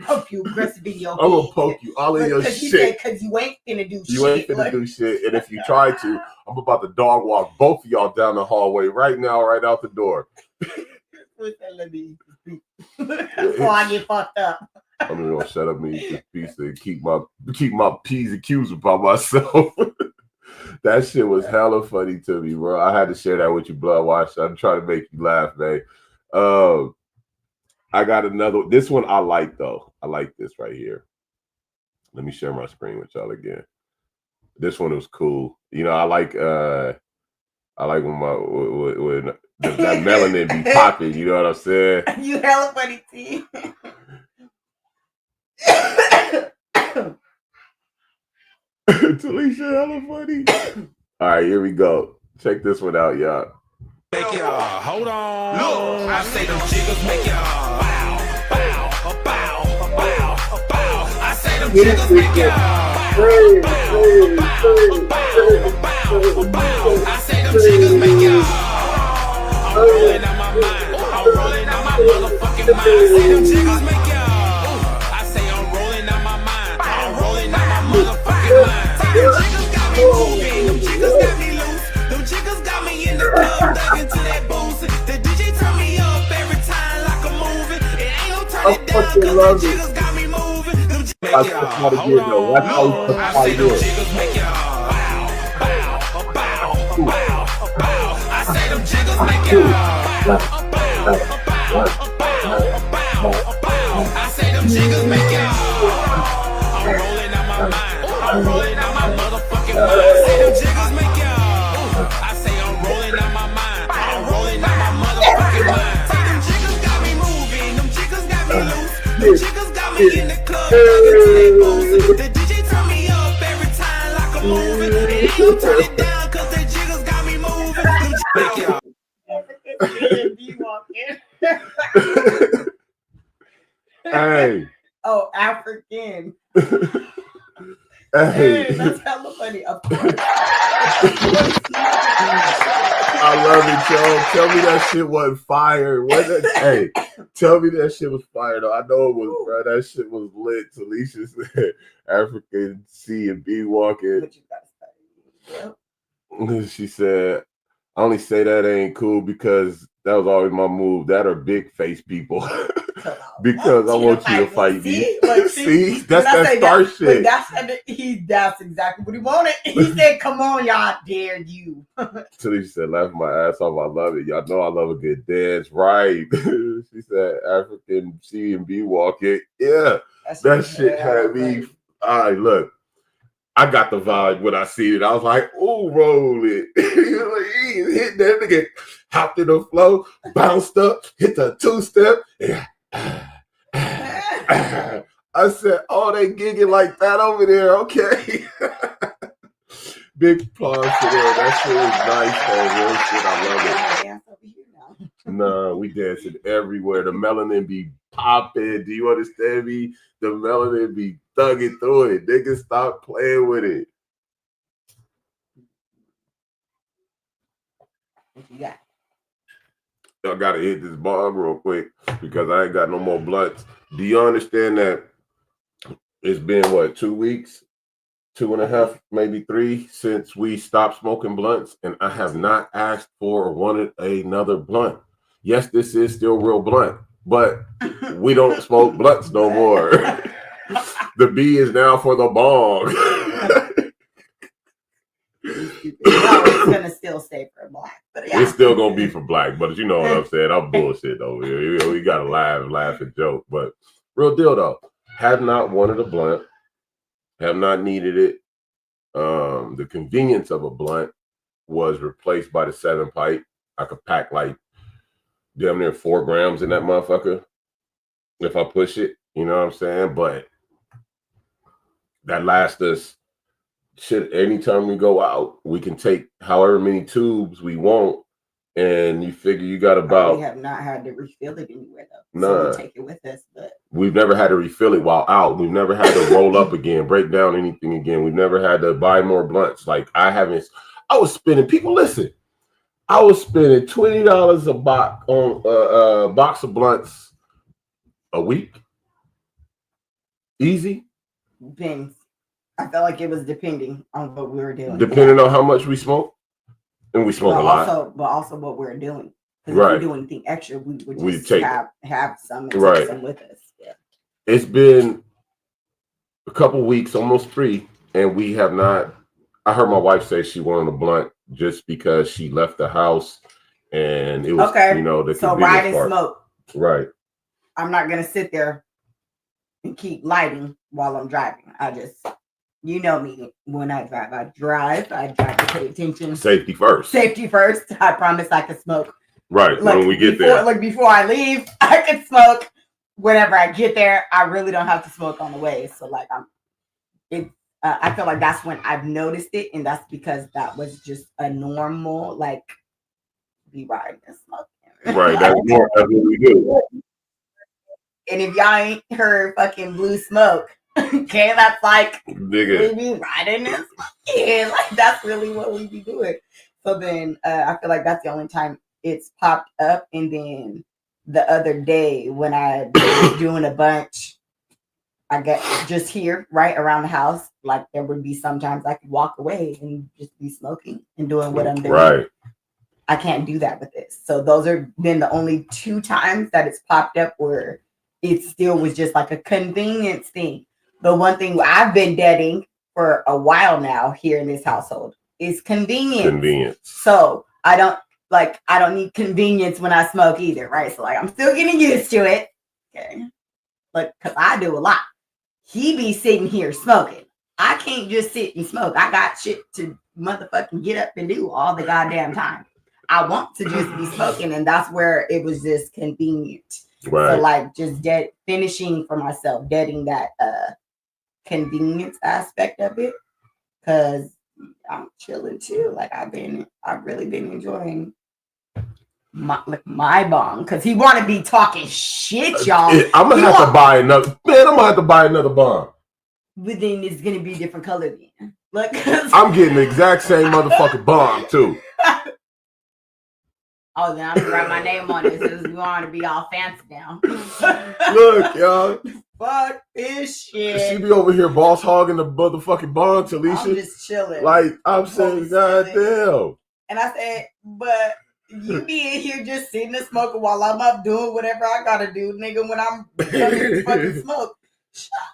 Poke you aggressive in your I'm gonna poke you all in your shit. Because you ain't finna do shit. You ain't finna do shit. And if you try to, I'm about to dog walk both of y'all down the hallway right now, right out the door. Let me speak. Before I get fucked up. I'm gonna shut up and eat this pizza and keep my P's and Q's about myself. That shit was hella funny to me, bro. I had to share that with you, Blood Watch. I'm trying to make you laugh, man. I got another. This one I like though. I like this right here. Let me share my screen with y'all again. This one was cool. You know, I like when that melanin be popping. You know what I'm saying? You hella funny, T. Talisha hella funny. All right, here we go. Check this one out, y'all. Make y'all hold on. Look, I say them jiggers make y'all bow, bow, bow, bow, bow. I say them jiggers make y'all bow, bow, bow, bow. I say them jiggers make y'all. I'm rolling out my mind. I'm rolling out my motherfucking mind. I say them jiggers make y'all. I say I'm rolling out my mind. I'm rolling out my motherfucking mind. Say them jiggers got me moving. Them jiggers got me loose. Them jiggers got me in the club, dug into that boost. The DJ turn me up every time like I'm moving. It ain't no turning down, cause them jiggers got me moving. Them jiggers make y'all. Hold on. I say them jiggers make y'all. Bow, bow, bow, bow. I say them jiggers make y'all. Bow, bow, bow, bow, bow. I say them jiggers make y'all. I'm rolling out my mind. I'm rolling out my motherfucking mind. I say them jiggers make y'all. I say I'm rolling out my mind. I'm rolling out my motherfucking mind. Say them jiggers got me moving. Them jiggers got me loose. Them jiggers got me in the club, dug into that boost. The DJ turn me up every time like I'm moving. It ain't no turn it down, cause the jiggers got me moving. Them jiggers make y'all. Hey. Oh, African. Hey. That's hella funny. Of course. I love it, Joe. Tell me that shit wasn't fire. Hey, tell me that shit was fire, though. I know it was, bro. That shit was lit. Talisha said African C and B walking. But you gotta study. Yep. She said, I only say that ain't cool because that was always my move. That are big face people. Because I want you to fight me. See, that's that star shit. That's exactly what he wanted. He said, "Come on, y'all, I dare you." Talisha said, laughing my ass off. I love it. Y'all know I love a good dance, right? She said, African C and B walking. Yeah, that shit had me. All right, look. I got the vibe when I see it. I was like, "Ooh, roll it!" He hit that nigga, hopped in the flow, bounced up, hit the 2-step. Yeah. I said, "Oh, they gigging like that over there." Okay. Big applause to them. That shit was nice, though. Real shit. I love it. Nah, we dancing everywhere. The melanin be popping. Do you understand me? The melanin be thugging through it. Niggas stop playing with it. What you got? I gotta hit this bong real quick because I ain't got no more blunts. Do you understand that it's been what, 2 weeks, 2.5, maybe 3 since we stopped smoking blunts, and I have not asked for or wanted another blunt. Yes, this is still real blunt, but we don't smoke blunts no more. The B is now for the bong. It's gonna still stay for black, but yeah. It's still gonna be for black, but you know what I'm saying. I'm bullshit though. We gotta laugh and joke, but real deal though. Have not wanted a blunt. Have not needed it. The convenience of a blunt was replaced by the 7-pipe. I could pack like damn near 4 grams in that motherfucker if I push it. You know what I'm saying? But that lasts us. Shit, anytime we go out, we can take however many tubes we want, and you figure you got about. We have not had to refill it anywhere though. Nah. So we take it with us, but we've never had to refill it while out. We've never had to roll up again, break down anything again. We've never had to buy more blunts. Like I was spending. People listen. I was spending $20 a box on a box of blunts a week. Easy. Depends. I felt like it was depending on what we were doing. Depending on how much we smoke, and we smoke a lot. But also what we're doing. Because right. if we do anything extra, we would just have some and right. take some with us. Yeah. It's been a couple weeks, almost 3, and we have not. I heard my wife say she wanted a blunt just because she left the house, and it was okay. You know the so ride and smoke. Right. I'm not gonna sit there and keep lighting while I'm driving. I just. You know me, when I drive to pay attention. Safety first. Safety first. I promise I can smoke. Right, like when we get there. Like before I leave, I can smoke. Whenever I get there, I really don't have to smoke on the way. So like I feel like that's when I've noticed it. And that's because that was just a normal, like, be riding and smoking. Right, that's what we do. And if y'all ain't heard fucking Blue Smoke, okay, that's like nigga. We be riding this, yeah, like that's really what we be doing. So then I feel like that's the only time it's popped up. And then the other day when I was doing a bunch, I got just here right around the house. Like there would be sometimes I could walk away and just be smoking and doing what I'm doing. Right. I can't do that with this. So those are been the only 2 times that it's popped up where it still was just like a convenience thing. The one thing I've been deading for a while now here in this household is convenience. So I don't need convenience when I smoke either, right? So like I'm still getting used to it. Okay. But because I do a lot. He be sitting here smoking. I can't just sit and smoke. I got shit to motherfucking get up and do all the goddamn time. I want to just be smoking, and that's where it was just convenient. Right. So like just finishing for myself, deading that convenience aspect of it, because I'm chilling too. Like I've really been enjoying my bong, because he want to be talking shit, y'all. I'm gonna have to buy another. Man, I'm gonna have to buy another bong. But then it's gonna be a different color then. Look, I'm getting the exact same motherfucking bong too. Oh, then I'm gonna write my name on it since we want to be all fancy now. Look, y'all. Fuck this shit. She be over here boss hogging the motherfucking bong, Talisha. I'm just chilling. Like, I'm saying, goddamn. And I said, but you be in here just sitting and smoking while I'm up doing whatever I gotta do, nigga, when I'm coming to fucking smoke. Shut up.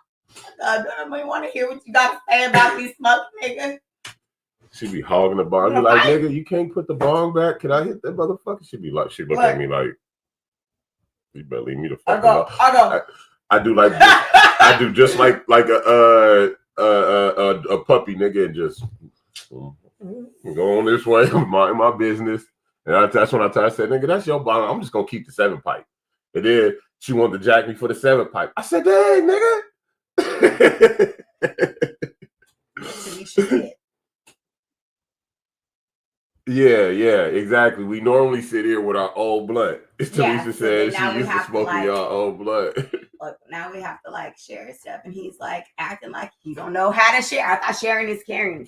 I don't even want to hear what you got to say about me smoking, nigga. She be hogging the bong. I be like, nigga, you can't put the bong back. Can I hit that motherfucker? She be like, she look at me like, you better leave me the fuck alone. I do like, I do just like a puppy, nigga, and just go on this way, mind my business. And that's when I said, nigga, that's your bong. I'm just gonna keep the 7-pipe. And then she wanted to jack me for the 7-pipe. I said, hey, nigga. Yeah, exactly. We normally sit here with our old blood. Teresa said she used to smoke your old blood. Look, now we have to like share stuff, and he's like acting like he don't know how to share. I thought sharing is caring.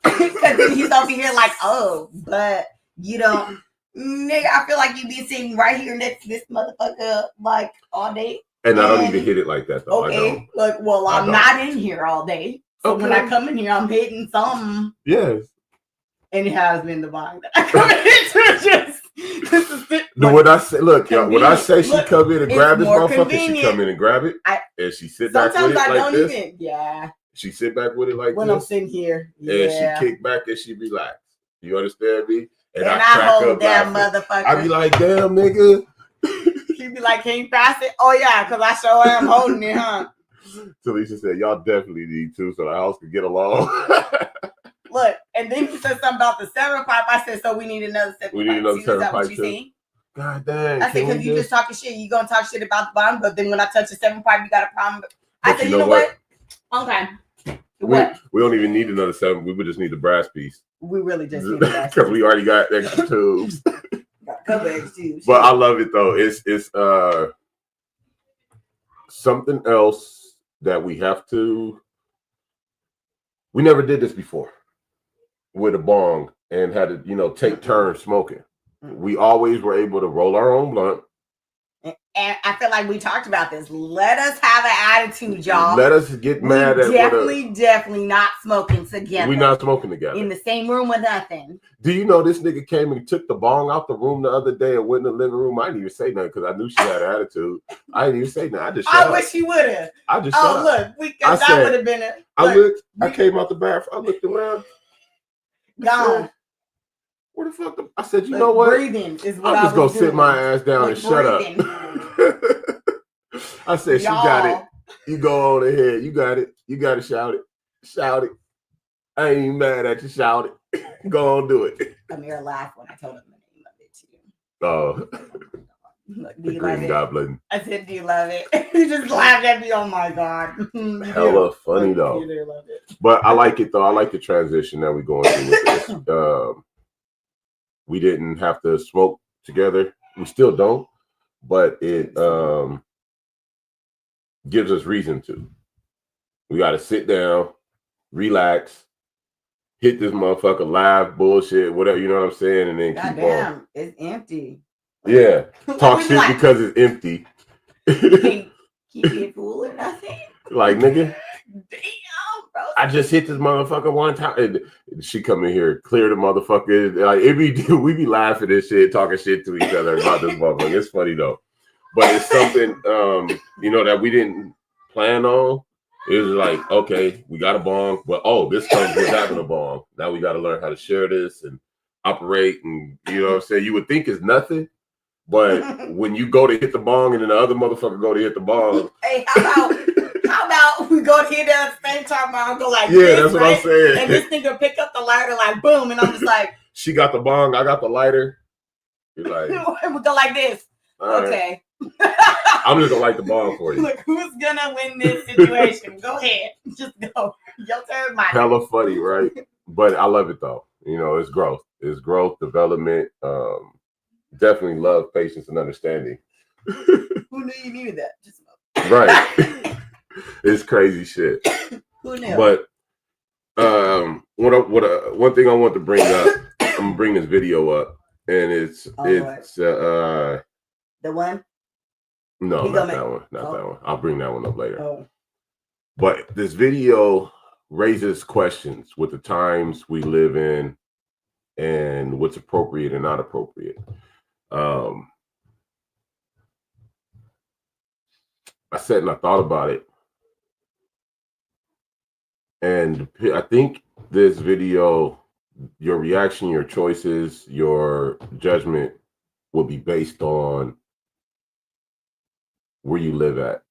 Because then he's over here like, oh, but you don't, nigga. I feel like you be sitting right here next to this motherfucker like all day. And I don't even hit it like that though. Okay, like, well, I'm not in here all day, so when I come in here, I'm hitting something. Yes. And it has been the vibe that I come into. This is it. When I say, look, y'all, when I say she come in and grab this motherfucker, she come in and grab it, and she sit back with it like this. She sit back with it like when this. I'm sitting here, and she kick back and she relax. You understand me? And I hold that motherfucker. I be like, damn, nigga. He be like, can you pass it? Oh yeah, because I sure am holding it, huh? Talisha said, y'all definitely need to so the house can get along. Look, and then he said something about the 7-pipe. I said, so we need another 7-pipe. We need another 7-pipe too. Saying? God dang. I said, because you just talking shit. You going to talk shit about the bottom, but then when I touch the 7-pipe, you got a problem. I said, you know what? Okay. We don't even need another 7. We would just need the brass piece. We really just need the brass piece. Because we already got extra tubes. Got a couple extra tubes. But I love it, though. It's something else that we have to... We never did this before. With a bong and had to, take turns smoking. We always were able to roll our own blunt. And I feel like we talked about this. Let us have an attitude, y'all. Let us get mad at definitely not smoking together. We're not smoking together. In the same room with nothing. Do you know this nigga came and took the bong out the room the other day and went in the living room? I didn't even say nothing because I knew she had an attitude. I didn't even say nothing. I wish you would have. I just shut up. Look, that would have been it. I came out the bathroom. I looked around. Gone. Where the fuck? I said, you know what? Breathing is what I'm just going to sit my ass down and shut up. I said, she got it. You go on ahead. You got it. You got to shout it. Shout it. I ain't even mad at you. Shout it. Go on, do it. Amir laughed when I told him the name of it too. Oh. Look, the Green Goblin. I said, do you love it? He just laughed at me. Oh my God. Hella funny though. Love it. But I like it though. I like the transition that we're going through with this. We didn't have to smoke together. We still don't. But it gives us reason to. We got to sit down, relax, hit this motherfucker live bullshit, whatever, you know what I'm saying? And then keep on. It's empty. Yeah. Talk shit because it's empty. Keep it full or nothing. Like, nigga. Damn, bro. I just hit this motherfucker one time. And she come in here, clear the motherfucker. Like, we be laughing and shit, talking shit to each other about this motherfucker. It's funny though. But it's something, that we didn't plan on. It was like, okay, we got a bong, but this comes with having a bong. Now we got to learn how to share this and operate, and you know what I'm saying? You would think it's nothing, but when you go to hit the bong and then the other motherfucker go to hit the bong. Hey, how about we go to hit it at the same time? I'll go like that's what I'm saying. And this nigga pick up the lighter like boom, and I'm just like, she got the bong, I got the lighter. You're like, we go like this. Okay. Right. I'm just gonna light the bong for you. Look, who's gonna win this situation? Go ahead, just go. Your turn, Mike. Hella funny, right? But I love it though. It's growth. It's growth, development. definitely love, patience, and understanding. Who knew you needed that? Just Right. It's crazy shit. who knew? But one thing I want to bring up, I'm gonna bring this video up, and it's the one? No, He not gonna that one. Not that one. I'll bring that one up later. Oh. But this video raises questions with the times we live in and what's appropriate and not appropriate. I sat and I thought about it. And I think this video, your reaction, your choices, your judgment will be based on where you live at,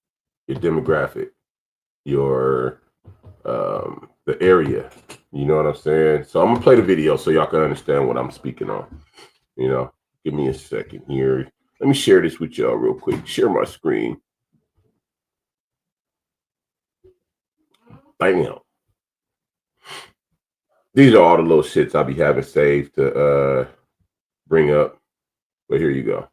your demographic, your the area. You know what I'm saying? So I'm gonna play the video so y'all can understand what I'm speaking on. You know, give me a second here. Let me share this with y'all real quick. Share my screen. Bam. These are all the little shits I'll be having saved to bring up. But here you go.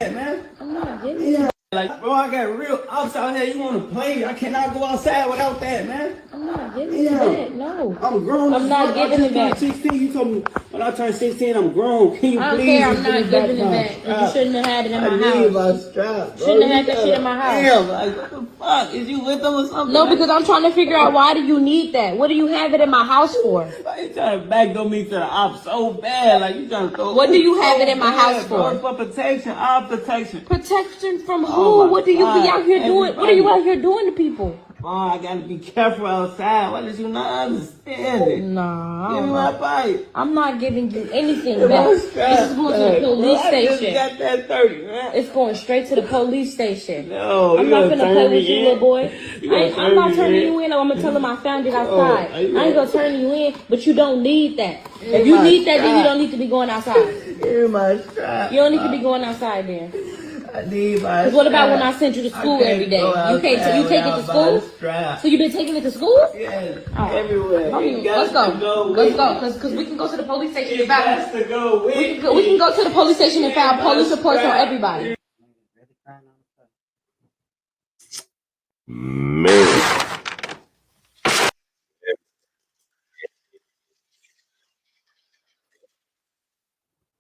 Yeah, man. I'm not getting it. Like, bro, I got real ops out here. You want to play? I cannot go outside without that, man. I'm not getting it back. No. I'm grown. I'm not giving it back. 16. You told me when I turned 16, I'm grown. Can you please? I'm not giving it back. You shouldn't have had it in my house. I need my strap, bro. Shouldn't have had that shit in my house. Damn, like, what the fuck? Is you with them or something? No, because I'm trying to figure out why do you need that? What do you have it in my house for? Like, you trying to backdoor me to the ops so bad. Like, you trying to throw. What do you have it in my house for? For protection. All protection. Protection from who? What do you be out here doing? What are you out here doing to people? Oh, I gotta be careful outside. Why did you not understand it? Nah. Give me my bike. I'm not giving you anything back. This is going to the police station. I just got that 30, man. It's going straight to the police station. No, I'm not gonna play with you, little boy. I'm not turning you in. I'm gonna tell him I found it outside. I ain't gonna turn you in, but you don't need that. If you need that, then you don't need to be going outside. Give me my strap. You don't need to be going outside then. I need my what about when I send you to school every day? You take it to school? So you've been taking it to school? Yes, everywhere. Let's go. Let's go. Because we can go to the police station and file. We can go to the police station and file police reports on everybody.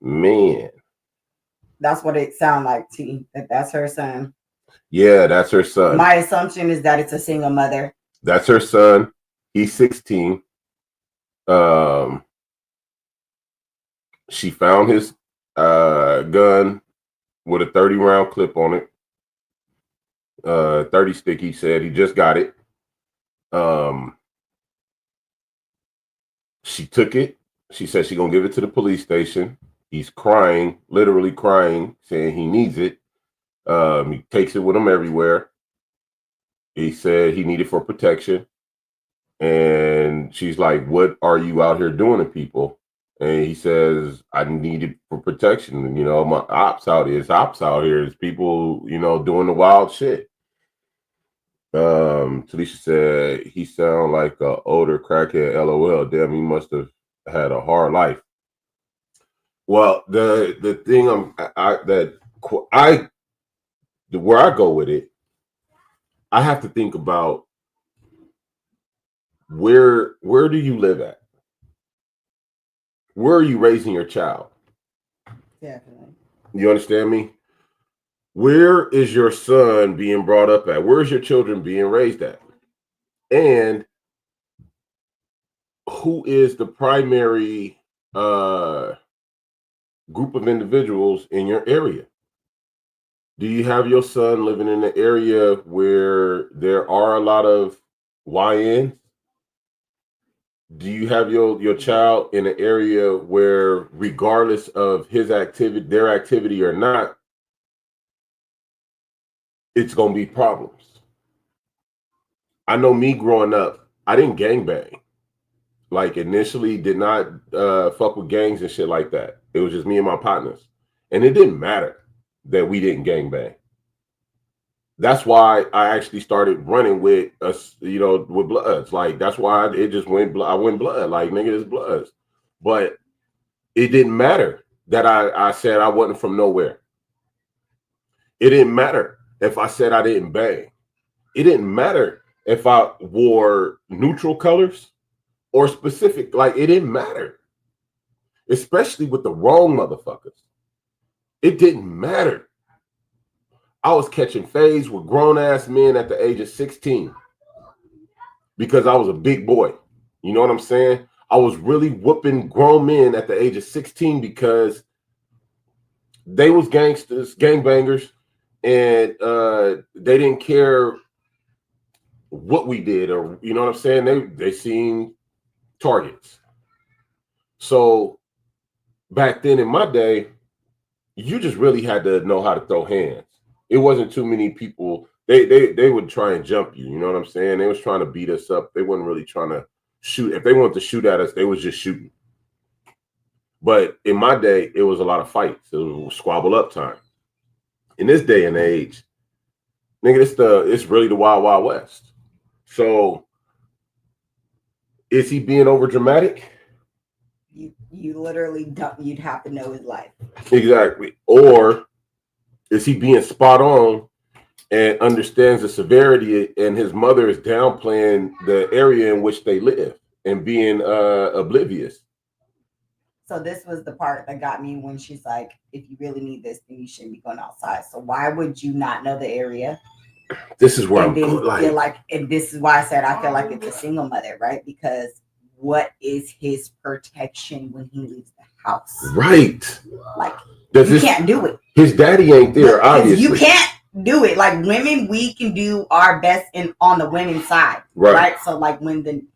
Man. That's what it sounds like, T. That's her son. Yeah, that's her son. My assumption is that it's a single mother. That's her son. He's 16. She found his gun with a 30-round clip on it. 30 stick, he said. He just got it. She took it. She said she's going to give it to the police station. He's crying, literally crying, saying he needs it. He takes it with him everywhere. He said he needed for protection. And she's like, what are you out here doing to people? And he says, I need it for protection. You know, my ops out here. It's ops out here. It's people, you know, doing the wild shit. Talisha said, he sound like an older crackhead, LOL. Damn, he must have had a hard life. Well, the thing where I go with it, I have to think about where do you live at? Where are you raising your child? Definitely. You understand me? Where is your son being brought up at? Where is your children being raised at? And who is the primary group of individuals in your area? Do you have your son living in an area where there are a lot of YNs? Do you have your child in an area where, regardless of his activity, their activity or not, it's going to be problems? I know me growing up, I didn't gangbang. Like, initially did not fuck with gangs and shit like that. It was just me and my partners. And it didn't matter that we didn't gangbang. That's why I actually started running with us, you know, with Bloods. Like, that's why it just went, I went Blood. Like, nigga, it's Bloods. But It didn't matter that I said I wasn't from nowhere. It didn't matter if I said I didn't bang. It didn't matter if I wore neutral colors or specific. Like, it didn't matter. Especially with the wrong motherfuckers. It didn't matter. I was catching fades with grown-ass men at the age of 16 because I was a big boy. You know what I'm saying? I was really whooping grown men at the age of 16 because they was gangsters, gangbangers, and they didn't care what we did, or you know what I'm saying? They seen targets. So back then in my day, you just really had to know how to throw hands. It wasn't too many people. They would try and jump you. You know what I'm saying? They was trying to beat us up. They wasn't really trying to shoot. If they wanted to shoot at us, they was just shooting. But in my day, it was a lot of fights. It was squabble up time. In this day and age, nigga, it's really the Wild Wild West. So is he being over dramatic? You literally don't. You'd have to know his life. Exactly. Or is he being spot on and understands the severity, and his mother is downplaying the area in which they live and being oblivious? So this was the part that got me when she's like, if you really need this, then you shouldn't be going outside. So why would you not know the area? This is where and feel like, and this is why I said I feel like it's a single mother, right? Because what is his protection when he leaves the house? Right. Like, you can't do it. His daddy ain't there, obviously. You can't do it. Like, women, we can do our best on the women's side, right? So like when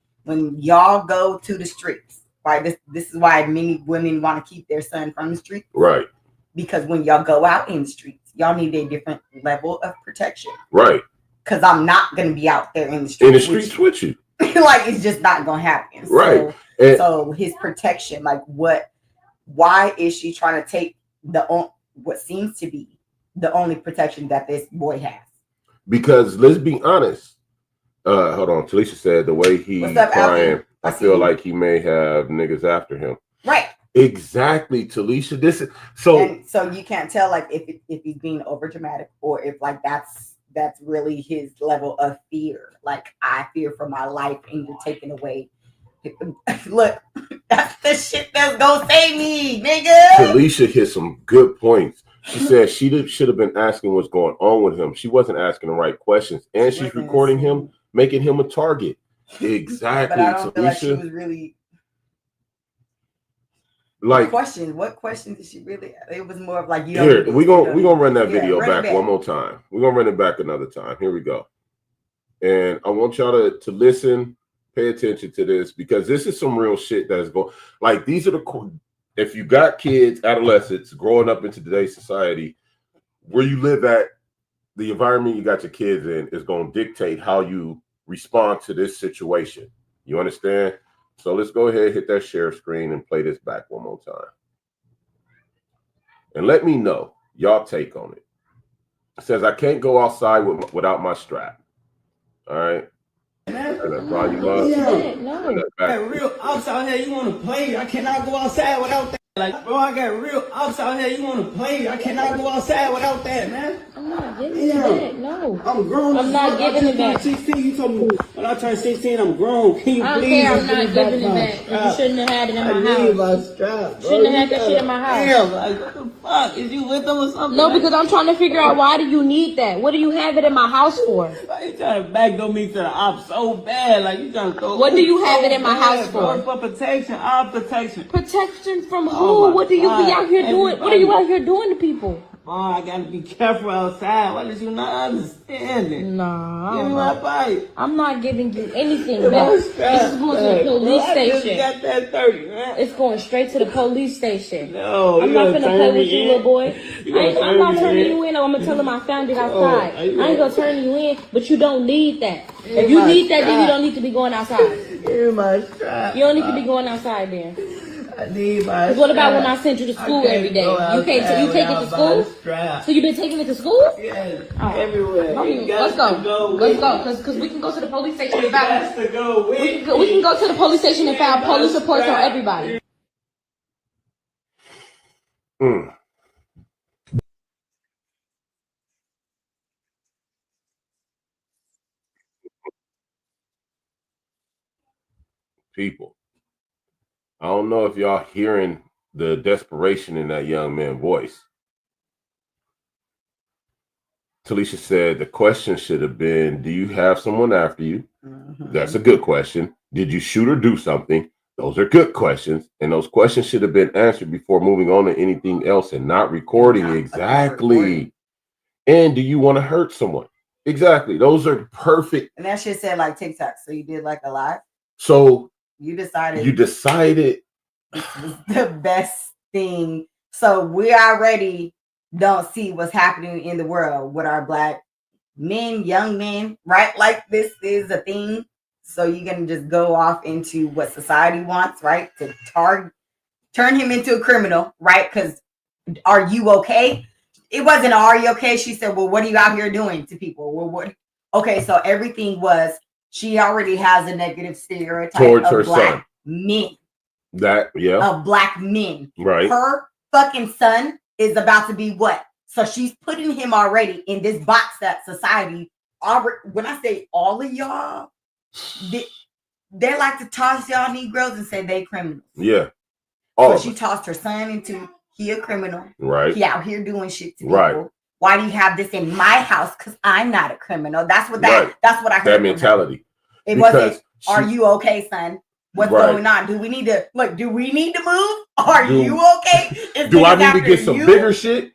y'all go to the streets, right? This is why many women want to keep their son from the street, right? Because when y'all go out in the streets, y'all need a different level of protection, right? Because I'm not going to be out there in the streets with you. Like, it's just not going to happen, right? So his protection, like, why is she trying to take what seems to be the only protection that this boy has? Because let's be honest. Hold on. Talisha said the way he's crying, I feel like he may have niggas after him. Right. Exactly, Talisha. This is so you can't tell, like, if he's being over dramatic, or if like that's really his level of fear. Like, I fear for my life and you're taking away. Look, that's the shit that's gonna save me, nigga. Talisha hit some good points. She said she should have been asking what's going on with him. She wasn't asking the right questions, and she's recording him, making him a target. Exactly, but I don't Talisha. feel like she was really like questions. What questions did she really? It was more of like, you here. We gonna run that video back one more time. We're gonna run it back another time. Here we go. And I want y'all to listen. Pay attention to this, because this is some real shit that's going. Like, these are if you got kids, adolescents growing up into today's society, where you live at, the environment you got your kids in is going to dictate how you respond to this situation. You understand? So let's go ahead, hit that share screen, and play this back one more time. And let me know y'all take on it. It says, I can't go outside without my strap. All right. That's all you love. No. I got real ops out here. You want to play? I cannot go outside without that. Like, bro, I got real ops out here. You want to play? I cannot go outside without that, man. I'm not giving it back. No. I'm grown. I'm not giving it back. 16. You told me when I turned 16, I'm grown. Can you please? I'm not giving it back. You shouldn't have had it in my house. I need my strap, bro. Shouldn't have had that shit in my house. Damn, like, what the fuck? Is you with them or something? No, because I'm trying to figure out, why do you need that? What do you have it in my house for? Why you trying to backdoor me to the ops so bad? Like, you trying to throw. What do you have it in my house for? For protection, all protection. Protection from who? What do you be out here doing? What are you out here doing to people? Oh, I gotta be careful outside. Why did you not understand it? Nah. Give me my pipe. I'm not giving you anything back. This is going to the police station. I just got that 30, man. It's going straight to the police station. No, I'm not gonna play with you, little boy. I'm not turning you in. I'm gonna tell him I found it outside. I ain't gonna turn you in, but you don't need that. If you need that, then you don't need to be going outside. Give me my strap. You don't need to be going outside then. I need my What about when I sent you to school every day? You take it to school? So you been taking it to school? Yes, everywhere. Let's go. Let's go. Because we can go to the police station and file. We can go to the police station and file police reports on everybody. Mm. People, I don't know if y'all hearing the desperation in that young man's voice. Talisha said the question should have been, do you have someone after you? Mm-hmm. That's a good question. Did you shoot or do something? Those are good questions. And those questions should have been answered before moving on to anything else and not recording. Exactly. And do you want to hurt someone? Exactly. Those are perfect. And that shit said like TikTok. So you did like a live. So you decided this was the best thing. So we already don't see what's happening in the world with our Black men, young men, right? Like this is a thing. So you're gonna just go off into what society wants, right? To turn him into a criminal, right? Because are you okay? It wasn't are you okay? She said, well, what are you out here doing to people? Well, what? Okay, so everything was she already has a negative stereotype towards of her Black son. Men. Of Black men. Right. Her fucking son is about to be what? So she's putting him already in this box that society already, when I say all of y'all, they like to toss y'all Negroes and say they criminals. Yeah. So she tossed her son into he a criminal. Right. He out here doing shit to people. Right. Why do you have this in my house? Because I'm not a criminal. That's what that's what I heard. That mentality. It wasn't, are you okay, son? What's going on? Do we need to move? Are you okay? Do I need to get some bigger shit?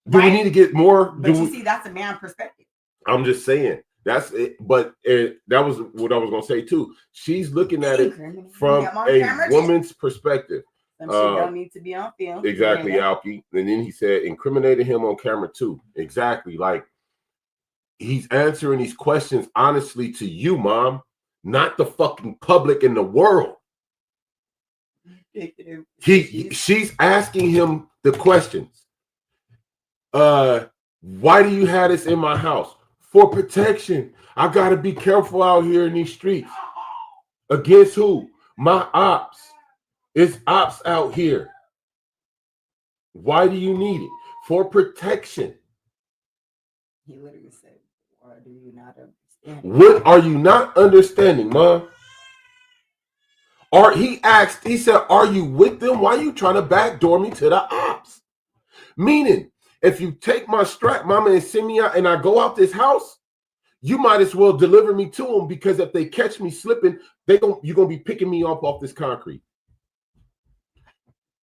Do we need to get more? But you see, that's a man perspective. I'm just saying. That's it. But that was what I was going to say too. She's looking at it from a woman's perspective. She don't need to be on film. Exactly, Alki. And then he said, incriminated him on camera too. Exactly. Like, he's answering these questions honestly to you, Mom, not the fucking public in the world. She's asking him the questions. Why do you have this in my house? For protection. I gotta be careful out here in these streets. Against who? My ops. It's ops out here. Why do you need it? For protection. He literally said, or do you not understand? What are you not understanding, Mom? He said, are you with them? Why are you trying to backdoor me to the ops? Meaning, if you take my strap, Mama, and send me out and I go out this house, you might as well deliver me to them, because if they catch me slipping, you're going to be picking me up off this concrete.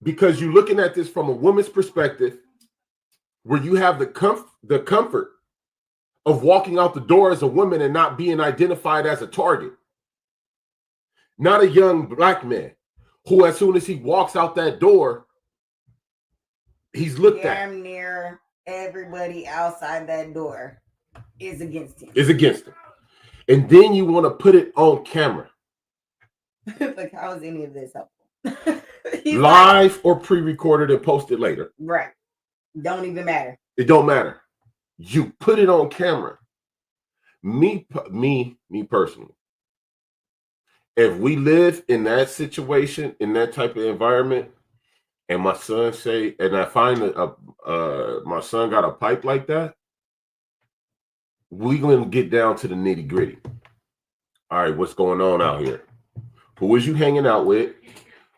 Because you're looking at this from a woman's perspective, where you have the comfort of walking out the door as a woman and not being identified as a target. Not a young Black man who, as soon as he walks out that door, he's looked at. Damn near everybody outside that door is against him. And then you want to put it on camera. Like, how is any of this helpful? Live or pre-recorded and posted later. Right. Don't even matter. It don't matter. You put it on camera. Me personally, if we live in that situation, in that type of environment, and my son say, and I find my son got a pipe like that, we gonna get down to the nitty gritty. All right, what's going on out here? Who is you hanging out with?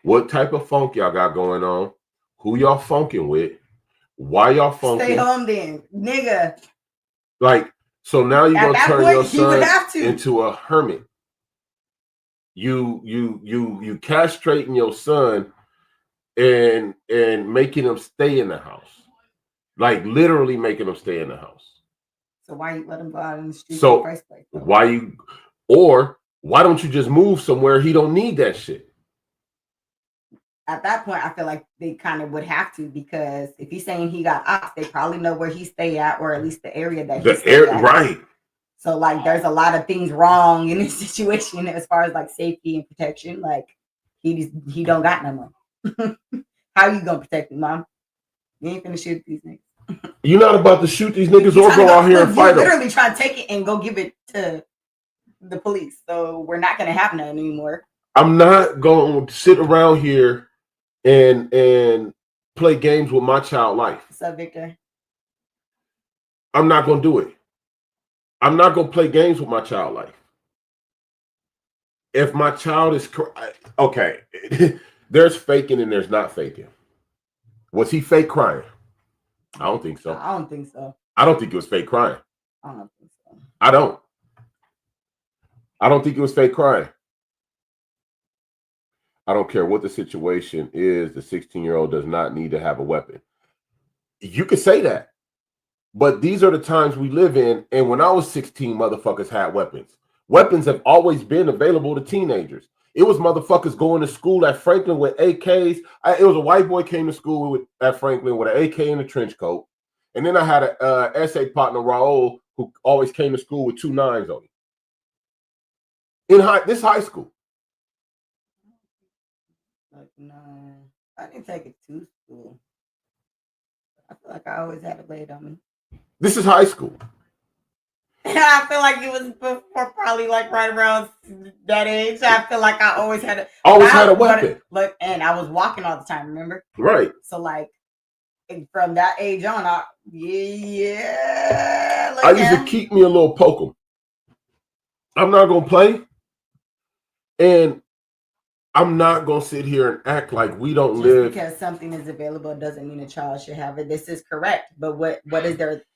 What type of funk y'all got going on? Who y'all funking with? Why y'all funking? Stay home then, nigga. Like, so now you're gonna turn your son into a hermit. You castrating your son and making him stay in the house. Like, literally making him stay in the house. So why you let him go out in the street in the first place? Why don't you just move somewhere he don't need that shit? At that point, I feel like they kind of would have to, because if he's saying he got ops, they probably know where he stay at, or at least the area that he stay at. Right. So, like, there's a lot of things wrong in this situation as far as like safety and protection. Like, he don't got no money. How you gonna protect him, Mom? You ain't gonna shoot these niggas. You're not about to shoot these niggas or go out here and fight them. You're literally trying to take it and go give it to the police. So we're not gonna have none anymore. I'm not going to sit around here and play games with my child life. What's up, Victor? I'm not going to do it. I'm not going to play games with my child life. If my child is okay, there's faking and there's not faking. Was he fake crying? I don't think so. I don't think so. I don't think it was fake crying. I don't think so. I don't think it was fake crying. I don't care what the situation is. The 16-year-old does not need to have a weapon. You could say that. But these are the times we live in. And when I was 16, motherfuckers had weapons. Weapons have always been available to teenagers. It was motherfuckers going to school at Franklin with AKs. It was a white boy came to school at Franklin with an AK and a trench coat. And then I had an essay partner, Raul, who always came to school with 2 9s on him. This high school. Like, no, I didn't take it to school. I feel like I always had it laid on me. This is high school. I feel like it was before, probably like right around that age. I feel like I always had a weapon. Look, and I was walking all the time, remember? Right. So like from that age on, I used to keep me a little pokem. I'm not gonna play, and I'm not gonna sit here and act like we don't just live. Because something is available doesn't mean a child should have it. This is correct, but what is their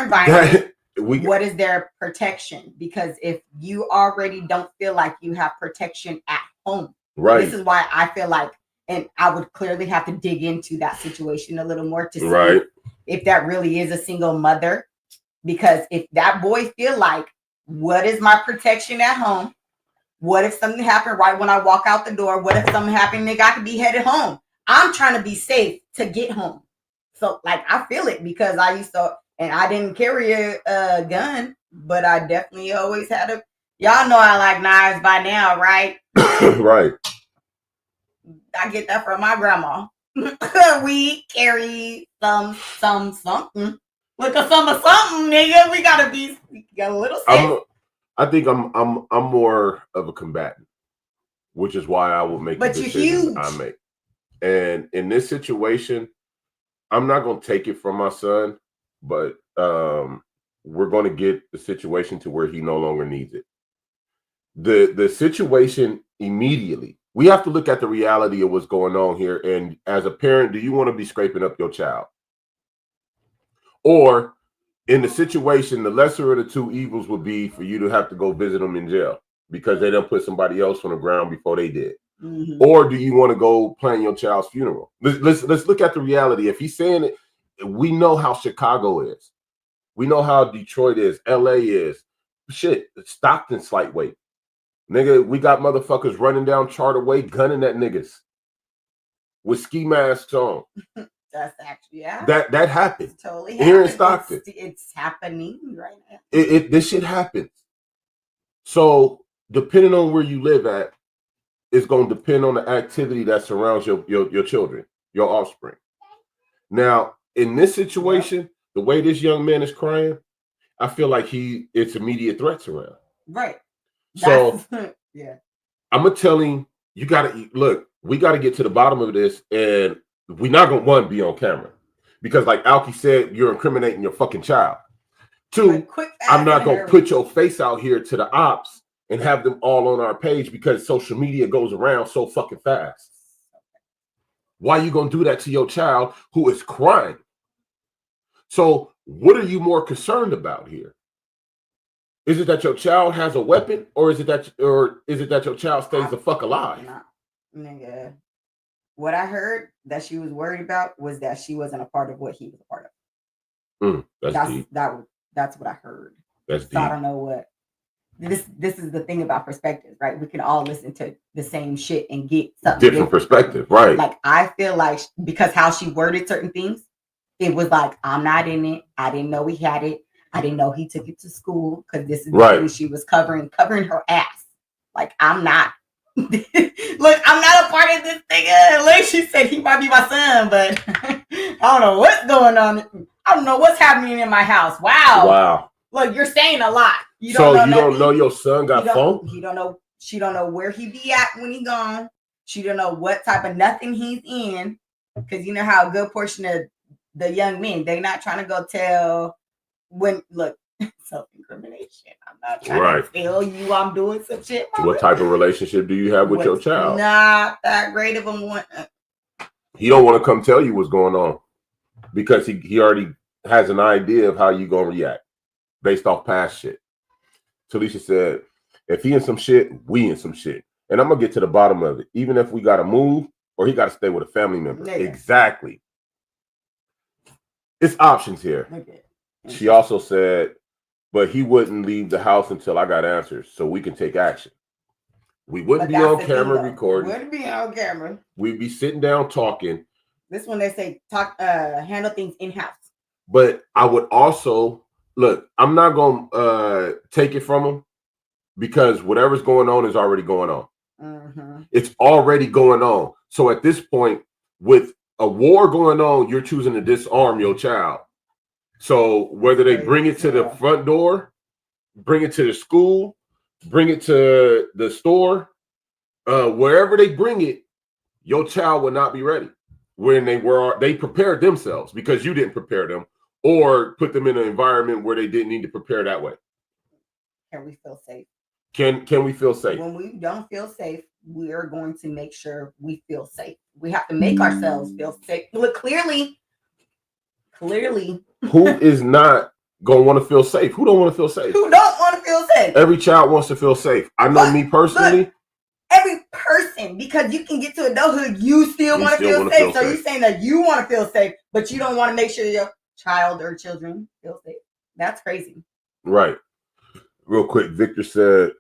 environment? What is their protection? Because if you already don't feel like you have protection at home, right? This is why I feel like, and I would clearly have to dig into that situation a little more to see if that really is a single mother. Because if that boy feel like, what is my protection at home? What if something happened right when I walk out the door? What if something happened, nigga, I could be headed home? I'm trying to be safe to get home. So like, I feel it because I used to, and I didn't carry a gun, but I definitely always had a, y'all know I like knives by now, right? Right. I get that from my grandma. We carry something. Look at some of something, nigga. We gotta get a little safe. I think I'm more of a combatant, which is why I will make the decisions I make. And in this situation, I'm not gonna take it from my son, but we're gonna get the situation to where he no longer needs it. The situation immediately, we have to look at the reality of what's going on here. And as a parent, do you want to be scraping up your child? Or in the situation, the lesser of the two evils would be for you to have to go visit them in jail because they done put somebody else on the ground before they did. Mm-hmm. Or do you want to go plan your child's funeral? Let's look at the reality. If he's saying it, we know how Chicago is. We know how Detroit is. LA is. Shit, Stockton's lightweight. Nigga, we got motherfuckers running down Charter Way, gunning at niggas with ski masks on. That's actually that happens. It's totally here in Stockton. It's happening right now. This shit happens. So depending on where you live at, it's going to depend on the activity that surrounds your children, your offspring. Now, in this situation, the way this young man is crying, I feel like it's immediate threats around. Right. So yeah, I'm gonna tell him, you gotta look, we gotta get to the bottom of this, and we're not gonna be on camera. Because like Alki said, you're incriminating your fucking child. 2, I'm not gonna put your face out here to the ops and have them all on our page because social media goes around so fucking fast. Why are you gonna do that to your child who is crying? So what are you more concerned about here? Is it that your child has a weapon, or is it that your child stays the fuck alive? Nigga, what I heard that she was worried about was that she wasn't a part of what he was a part of. That's deep. That's what I heard. That's so deep. I don't know what. This is the thing about perspective, right? We can all listen to the same shit and get something different perspective, right? Like I feel like because how she worded certain things, it was like, I'm not in it. I didn't know he had it. I didn't know he took it to school because this is the thing she was covering her ass. Like, I'm not. Look, I'm not a part of this thing. Like she said, he might be my son, but I don't know what's going on. I don't know what's happening in my house. Wow. Look, you're saying a lot. You don't know your son got phone? He don't know. She don't know where he be at when he gone. She don't know what type of nothing he's in. Because you know how a good portion of the young men, they're not trying to go tell when, look, self-incrimination. I'm not trying to tell you I'm doing some shit. What type of relationship do you have with your child? Not that great of a one. He don't want to come tell you what's going on because he already has an idea of how you gonna react based off past shit. Talisha said, if he in some shit, we in some shit. And I'm gonna get to the bottom of it. Even if we gotta move or he gotta stay with a family member. Yeah. Exactly. It's options here. Okay. She also said, but he wouldn't leave the house until I got answers so we can take action. We wouldn't be on camera recording. Wouldn't be on camera. We'd be sitting down talking. This one they say handle things in-house. But I would also look, I'm not gonna take it from him because whatever's going on is already going on. Mm-hmm. It's already going on. So at this point, with a war going on, you're choosing to disarm your child. So whether they bring it to the front door, bring it to the school, bring it to the store, wherever they bring it, your child will not be ready. When they prepared themselves because you didn't prepare them or put them in an environment where they didn't need to prepare that way. Can we feel safe? Can we feel safe? When we don't feel safe, we are going to make sure we feel safe. We have to make ourselves feel safe. Look, clearly. Who is not gonna want to feel safe? Who don't want to feel safe? Who don't want to feel safe? Every child wants to feel safe. I know me personally. Look, every person, because you can get to adulthood, you still want to feel safe. So you're saying that you want to feel safe, but you don't want to make sure your child or children feel safe. That's crazy. Right. Real quick, Victor said,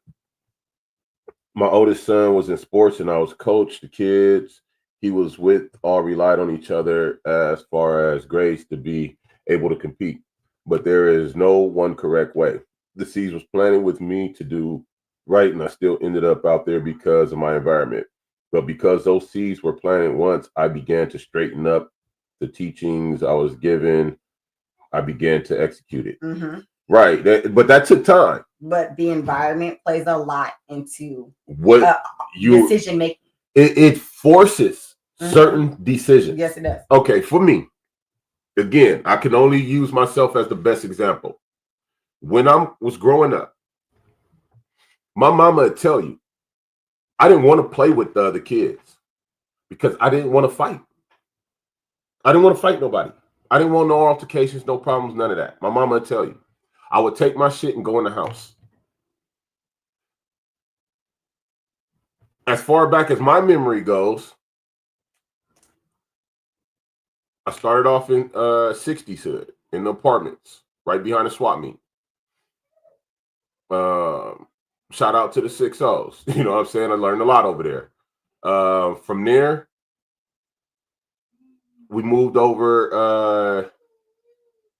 my oldest son was in sports and I was coach. The kids he was with all relied on each other as far as grades to be able to compete. But there is no one correct way. The C's was planning with me to do right, and I still ended up out there because of my environment. But because those C's were planted once, I began to straighten up the teachings I was given. I began to execute it. Mm-hmm. Right. But that took time. But the environment plays a lot into what decision making. It forces certain decisions. Yes, it does. Okay, for me, again, I can only use myself as the best example. When I was growing up, my mama would tell you, I didn't want to play with the other kids because I didn't want to fight. I didn't want to fight nobody. I didn't want no altercations, no problems, none of that. My mama would tell you. I would take my shit and go in the house. As far back as my memory goes, I started off in 60s hood in the apartments right behind the swap meet. Shout out to the 6-0s. You know what I'm saying? I learned a lot over there. From there, we moved over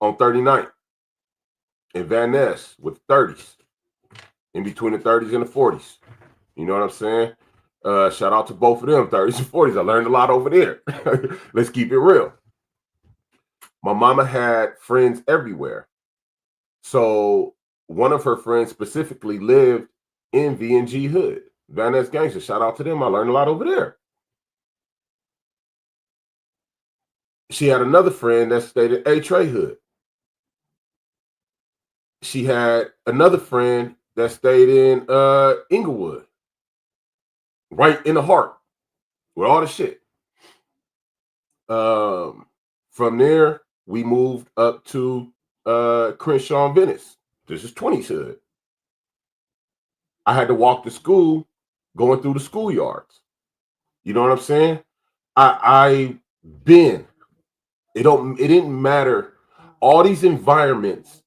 on 39th in Van Ness with 30s, in between the 30s and the 40s. You know what I'm saying? Shout out to both of them, 30s and 40s. I learned a lot over there. Let's keep it real. My mama had friends everywhere. So one of her friends specifically lived in V&G Hood, Van Ness Gangster. Shout out to them. I learned a lot over there. She had another friend that stayed at A-Trey Hood. She had another friend that stayed in Inglewood, right in the heart with all the shit. From there, we moved up to Crenshaw and Venice. This is 20s hood. I had to walk to school going through the schoolyards. You know what I'm saying? It didn't matter. All these environments,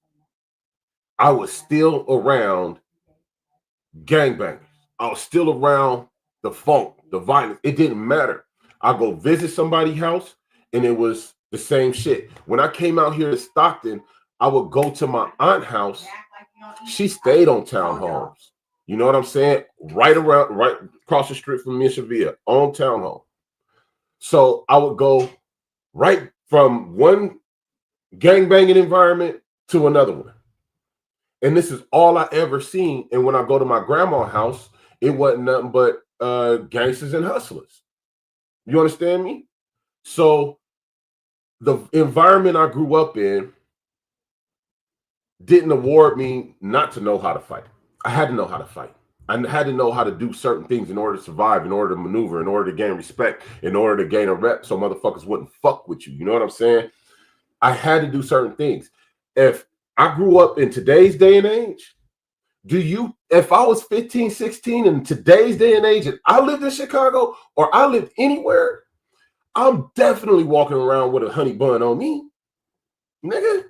I was still around gangbangers. I was still around the funk, the violence. It didn't matter. I go visit somebody's house and it was the same shit. When I came out here to Stockton, I would go to my aunt's house. She stayed on townhomes. You know what I'm saying? Right across the street from me in Sevilla, on townhome. So I would go right from one gangbanging environment to another one. And this is all I ever seen. And when I go to my grandma's house, it wasn't nothing but gangsters and hustlers. You understand me? So the environment I grew up in didn't award me not to know how to fight. I had to know how to fight. I had to know how to do certain things in order to survive, in order to maneuver, in order to gain respect, in order to gain a rep so motherfuckers wouldn't fuck with you. You know what I'm saying? I had to do certain things. If I grew up in today's day and age, if I was 15, 16 in today's day and age and I lived in Chicago or I lived anywhere, I'm definitely walking around with a honey bun on me. Nigga,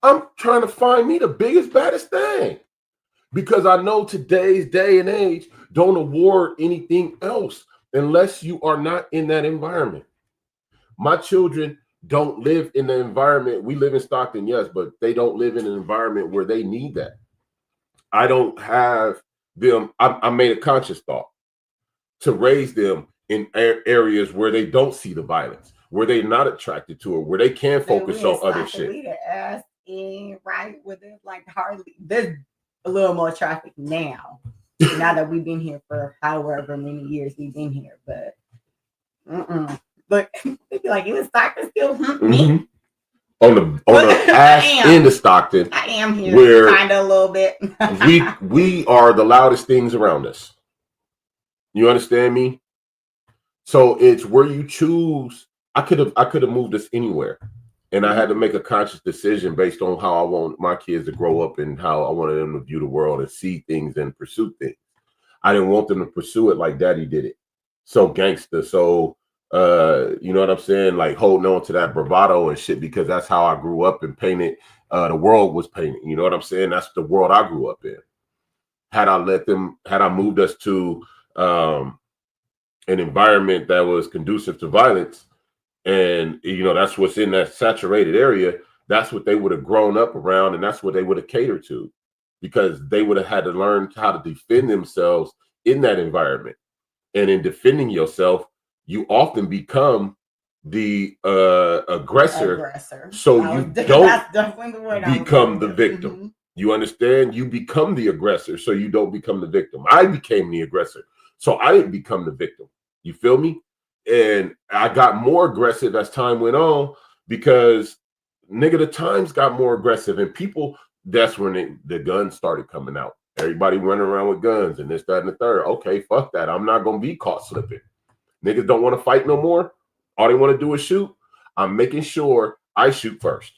I'm trying to find me the biggest, baddest thing. Because I know today's day and age don't award anything else unless you are not in that environment. My children don't live in the environment. We live in Stockton, yes, but they don't live in an environment where they need that. I don't have them. I made a conscious thought to raise them in areas where they don't see the violence, where they're not attracted to it, where they can focus on other shit. Right, where there's like hardly, there's a little more traffic now. Now that we've been here for however many years we've been here, but like even Stockton still me. On the ass end of Stockton, I am here kind of a little bit. we are the loudest things around us. You understand me? So it's where you choose. I could have moved us anywhere. And I had to make a conscious decision based on how I want my kids to grow up and how I wanted them to view the world and see things and pursue things. I didn't want them to pursue it like daddy did it. So gangster. So, you know what I'm saying? Like holding on to that bravado and shit, because that's how I grew up and painted. The world was painted. You know what I'm saying? That's the world I grew up in. Had I moved us to an environment that was conducive to violence, and, you know, that's what's in that saturated area, that's what they would have grown up around, and that's what they would have catered to, because they would have had to learn how to defend themselves in that environment. And in defending yourself, you often become the aggressor. So you don't become the victim. Mm-hmm. You understand? You become the aggressor, so you don't become the victim. I became the aggressor, so I didn't become the victim. You feel me? And I got more aggressive as time went on because, nigga, the times got more aggressive. And people, that's when the guns started coming out. Everybody running around with guns and this, that, and the third. Okay, fuck that. I'm not going to be caught slipping. Niggas don't want to fight no more. All they want to do is shoot. I'm making sure I shoot first.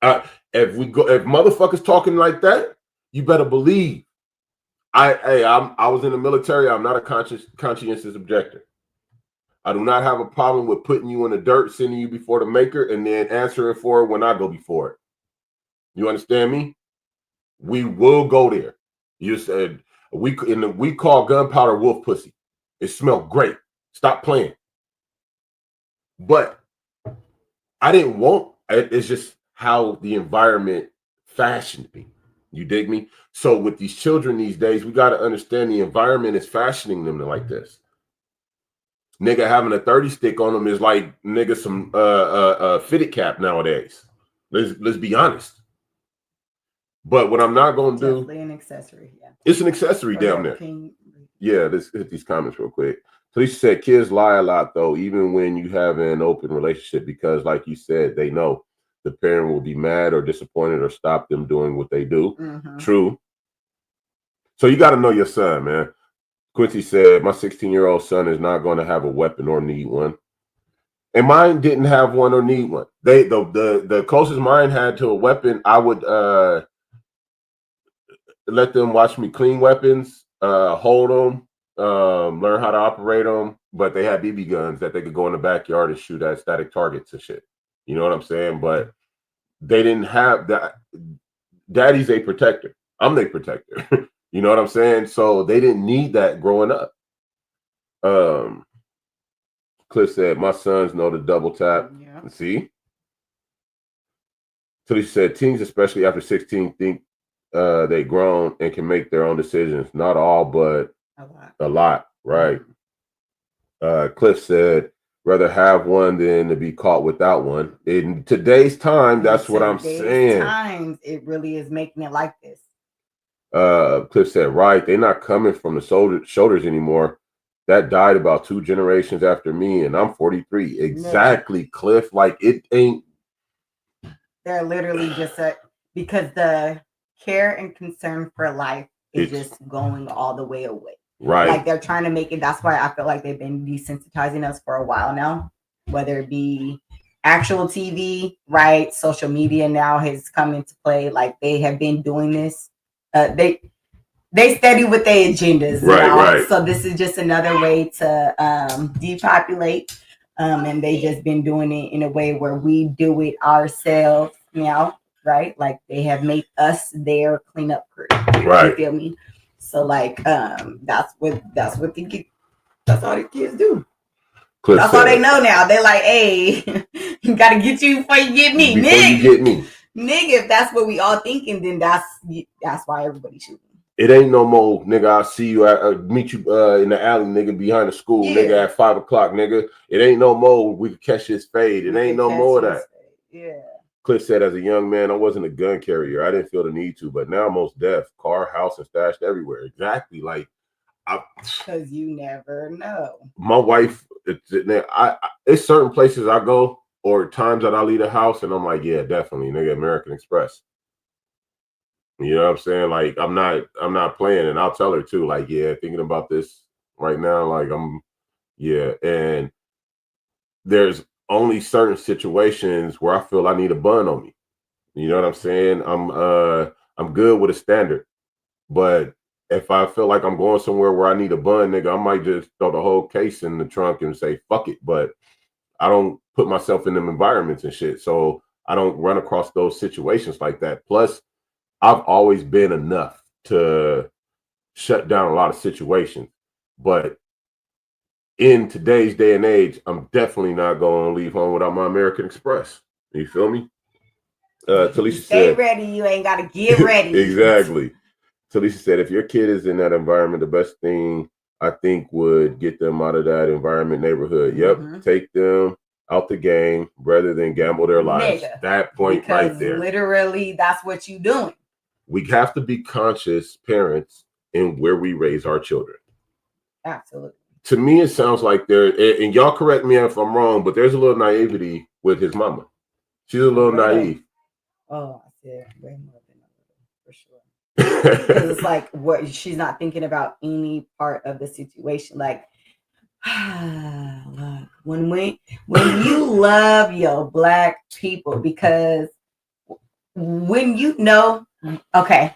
If motherfuckers talking like that, you better believe. I was in the military. I'm not a conscientious objector. I do not have a problem with putting you in the dirt, sending you before the maker, and then answering for it when I go before it. You understand me? We will go there. You said we call gunpowder wolf pussy. It smelled great. Stop playing. But I didn't want it. It's just how the environment fashioned me. You dig me? So with these children these days, we got to understand the environment is fashioning them like this. Nigga having a 30 stick on them is like nigga some fitted cap nowadays. Let's be honest. But what I'm not gonna do, an accessory. Yeah. It's an accessory down there. Yeah, let's hit these comments real quick. Felicia said kids lie a lot though, even when you have an open relationship, because like you said, they know the parent will be mad or disappointed or stop them doing what they do. Mm-hmm. True. So you got to know your son, man. Quincy said, my 16-year-old son is not going to have a weapon or need one. And mine didn't have one or need one. The closest mine had to a weapon, I would let them watch me clean weapons, hold them, learn how to operate them. But they had BB guns that they could go in the backyard and shoot at static targets and shit. You know what I'm saying? But they didn't have that. Daddy's a protector. I'm the protector. You know what I'm saying? So they didn't need that growing up. Cliff said, my sons know the double tap. Yeah. See? So he said, teens, especially after 16, think they grown and can make their own decisions. Not all, but a lot. Right. Cliff said, rather have one than to be caught without one. In today's time, that's what I'm saying. Times, it really is making it like this. Cliff said, right, they're not coming from the shoulders anymore. that died about 2 generations after me, and I'm 43. Exactly, Cliff. Like, it ain't. They're literally just because the care and concern for life is just going all the way away. Right. Like, they're trying to make it. That's why I feel like they've been desensitizing us for a while now, whether it be actual TV, right? Social media now has come into play. Like, they have been doing this. They steady with their agendas. Right. So this is just another way to depopulate. And they just been doing it in a way where we do it ourselves now, right? Like, they have made us their cleanup crew. Right. You feel me? So like, that's all the kids do. Cliff that's all they know now. They're like, hey, gotta get you before you get me, nigga. You get me. Nigga, if that's what we all thinking, then that's why everybody shooting. It ain't no more, nigga. I'll see you meet you in the alley, nigga, behind the school, nigga, at 5 o'clock, nigga. It ain't no more. We could catch his fade. It ain't no more of that. Yeah. Cliff said, as a young man, I wasn't a gun carrier. I didn't feel the need to, but now most deaf, car, house, and stashed everywhere. Exactly. Like, because you never know. My wife, it's certain places I go or times that I leave the house, and I'm like, yeah, definitely, nigga, American Express. You know what I'm saying? Like, I'm not playing, and I'll tell her too. Like, yeah, thinking about this right now. Like, and there's only certain situations where I feel I need a bun on me. You know what I'm saying? I'm good with a standard, but if I feel like I'm going somewhere where I need a bun, nigga, I might just throw the whole case in the trunk and say fuck it. But I don't put myself in them environments and shit, so I don't run across those situations like that. Plus, I've always been enough to shut down a lot of situations. But in today's day and age, I'm definitely not going to leave home without my American Express. You feel me? Talisha Stay said, ready. You ain't got to get ready. Exactly. Talisha said, if your kid is in that environment, the best thing I think would get them out of that environment neighborhood. Yep. Take them out the game rather than gamble their lives. Nigga, that point right there. Literally, that's what you doing. We have to be conscious parents in where we raise our children. Absolutely. To me, it sounds like there, and y'all correct me if I'm wrong, but there's a little naivety with his mama. She's a little naive. Oh, I said way more than a little, for sure. Because it's like what she's not thinking about any part of the situation. Like, when you love your black people, because when you know, okay,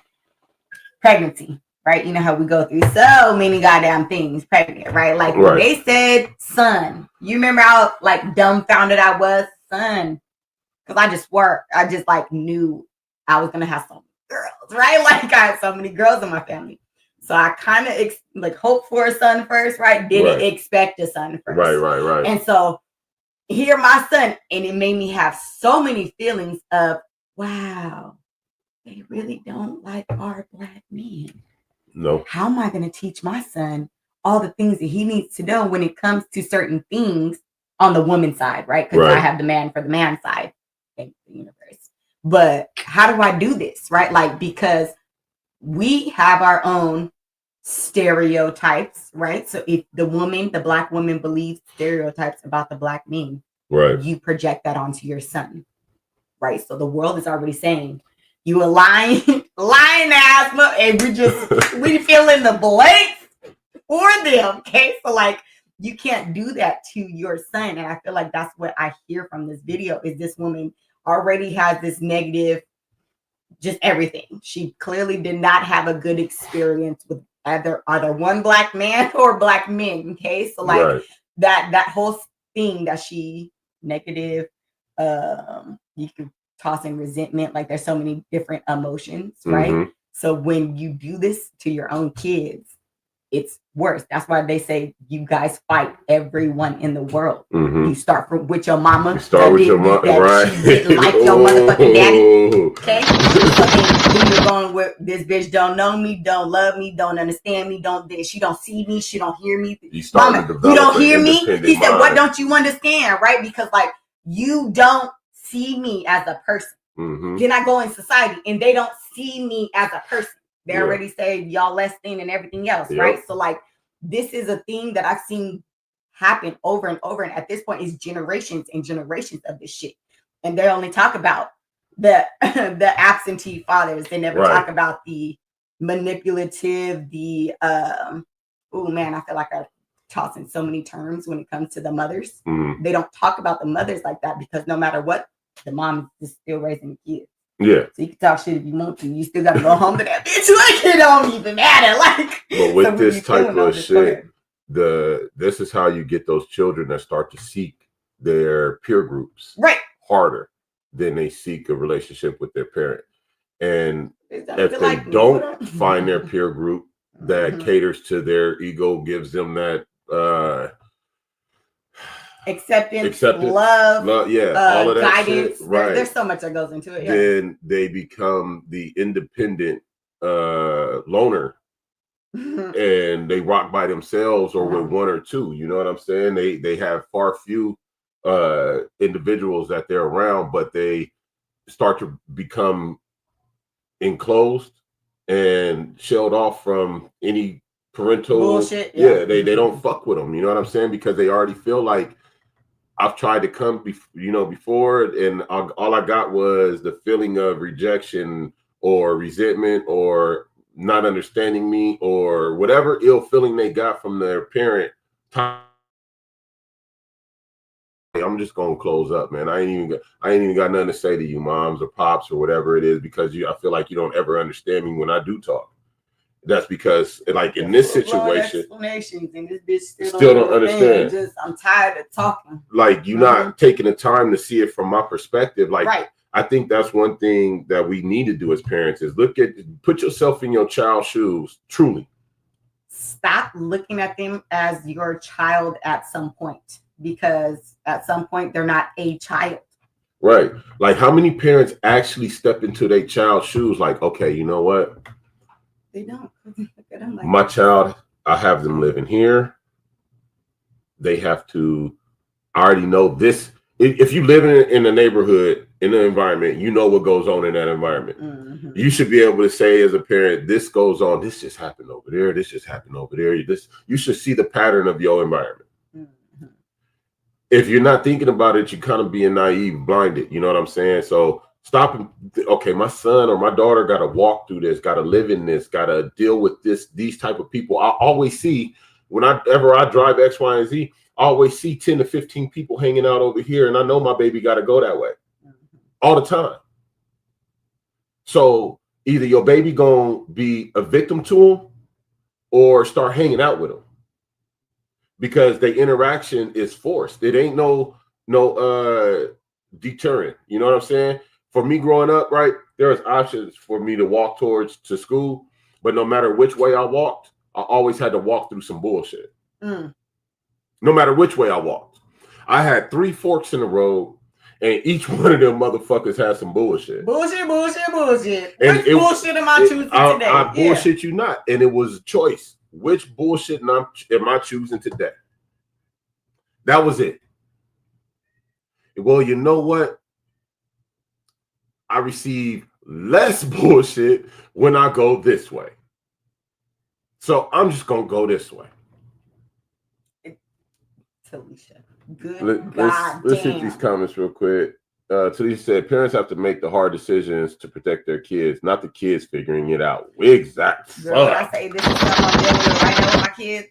pregnancy, right? You know how we go through so many goddamn things pregnant, right? Like when they said son, you remember how like dumbfounded I was, son, because I just like knew I was gonna have so many girls, right? Like I had so many girls in my family. So I kind of hoped for a son first, right? Didn't expect a son first. Right. And so here my son, and it made me have so many feelings of, wow, they really don't like our black men. No. How am I going to teach my son all the things that he needs to know when it comes to certain things on the woman's side, right? Because I have the man for the man side. Thank the universe. But how do I do this, right? Like, because we have our own stereotypes, right? So if the black woman believes stereotypes about the black men, you project that onto your son, right? So the world is already saying you a lying ass, and we fill in the blanks for them. Okay, so like you can't do that to your son, and I feel like that's what I hear from this video is this woman already has this negative, just everything. She clearly did not have a good experience with either one black man or black men. Okay, so like that whole thing that she negative, you can toss in resentment. Like there's so many different emotions, right? So when you do this to your own kids, it's worse. That's why they say you guys fight everyone in the world. You start with your mama. You start with your mama, right? She didn't like your motherfucking daddy. Okay, so then you're going with this bitch don't know me, don't love me, don't understand me, she don't see me, she don't hear me. Mama, you don't hear me. He said, "What don't you understand?" Right? Because like you don't see me as a person. Then I go in society and they don't see me as a person. They already say y'all less than and everything else, right? So like this is a thing that I've seen happen over and over. And at this point, it's generations and generations of this shit. And they only talk about the absentee fathers. They never talk about the manipulative, the oh man, I feel like I'm tossing so many terms when it comes to the mothers. They don't talk about the mothers like that because no matter what, the mom is still raising the kids. Yeah. So you can talk shit if you want to. You still gotta go home to that bitch. Like it don't even matter. Like, but with so this type of shit, this is how you get those children that start to seek their peer groups harder than they seek a relationship with their parent. And if they don't find their peer group that caters to their ego, gives them that acceptance, love, all of that guidance. shit, right? There's so much that goes into it. Yeah. Then they become the independent loner, and they rock by themselves or with one or two. You know what I'm saying? They have far few individuals that they're around, but they start to become enclosed and shelled off from any parental bullshit. Yeah, they don't fuck with them. You know what I'm saying? Because they already feel like I've tried to come, before, and all I got was the feeling of rejection or resentment or not understanding me or whatever ill feeling they got from their parent. I'm just gonna close up, man. I ain't even got nothing to say to you, moms or pops or whatever it is, because I feel like you don't ever understand me when I do talk. That's because, like, in this situation, explanations and this bitch still don't understand. I'm tired of talking. Like, you're not taking the time to see it from my perspective. Like, I think that's one thing that we need to do as parents is put yourself in your child's shoes. Truly, stop looking at them as your child at some point, because at some point they're not a child. Right. Like, how many parents actually step into their child's shoes? Like, okay, you know what? They don't. Look at them like my child, I have them living here. They have to, I already know this. If you live in a neighborhood, in an environment, you know what goes on in that environment. You should be able to say as a parent, this goes on, this just happened over there, this just happened over there. You should see the pattern of your environment. If you're not thinking about it, you're kind of being naive, blinded. You know what I'm saying? So stop. Okay, my son or my daughter got to walk through this, got to live in this, got to deal with these type of people. I always see, whenever I drive X, Y, and Z, I always see 10 to 15 people hanging out over here, and I know my baby got to go that way all the time. So either your baby gonna be a victim to them or start hanging out with them, because the interaction is forced. It ain't no deterrent. You know what I'm saying? For me growing up, right, there was options for me to walk to school, but no matter which way I walked, I always had to walk through some bullshit. No matter which way I walked. I had 3 forks in the road, and each one of them motherfuckers had some bullshit. Bullshit. Which bullshit am I choosing today? I bullshit you not. And it was a choice. Which bullshit am I choosing today? That was it. Well, you know what? I receive less bullshit when I go this way. So I'm just going to go this way. Talisha, good. Let's hit these comments real quick. Talisha said, parents have to make the hard decisions to protect their kids, not the kids figuring it out. Exactly. Girl, when I say this is something I'm dealing with right now with my kids,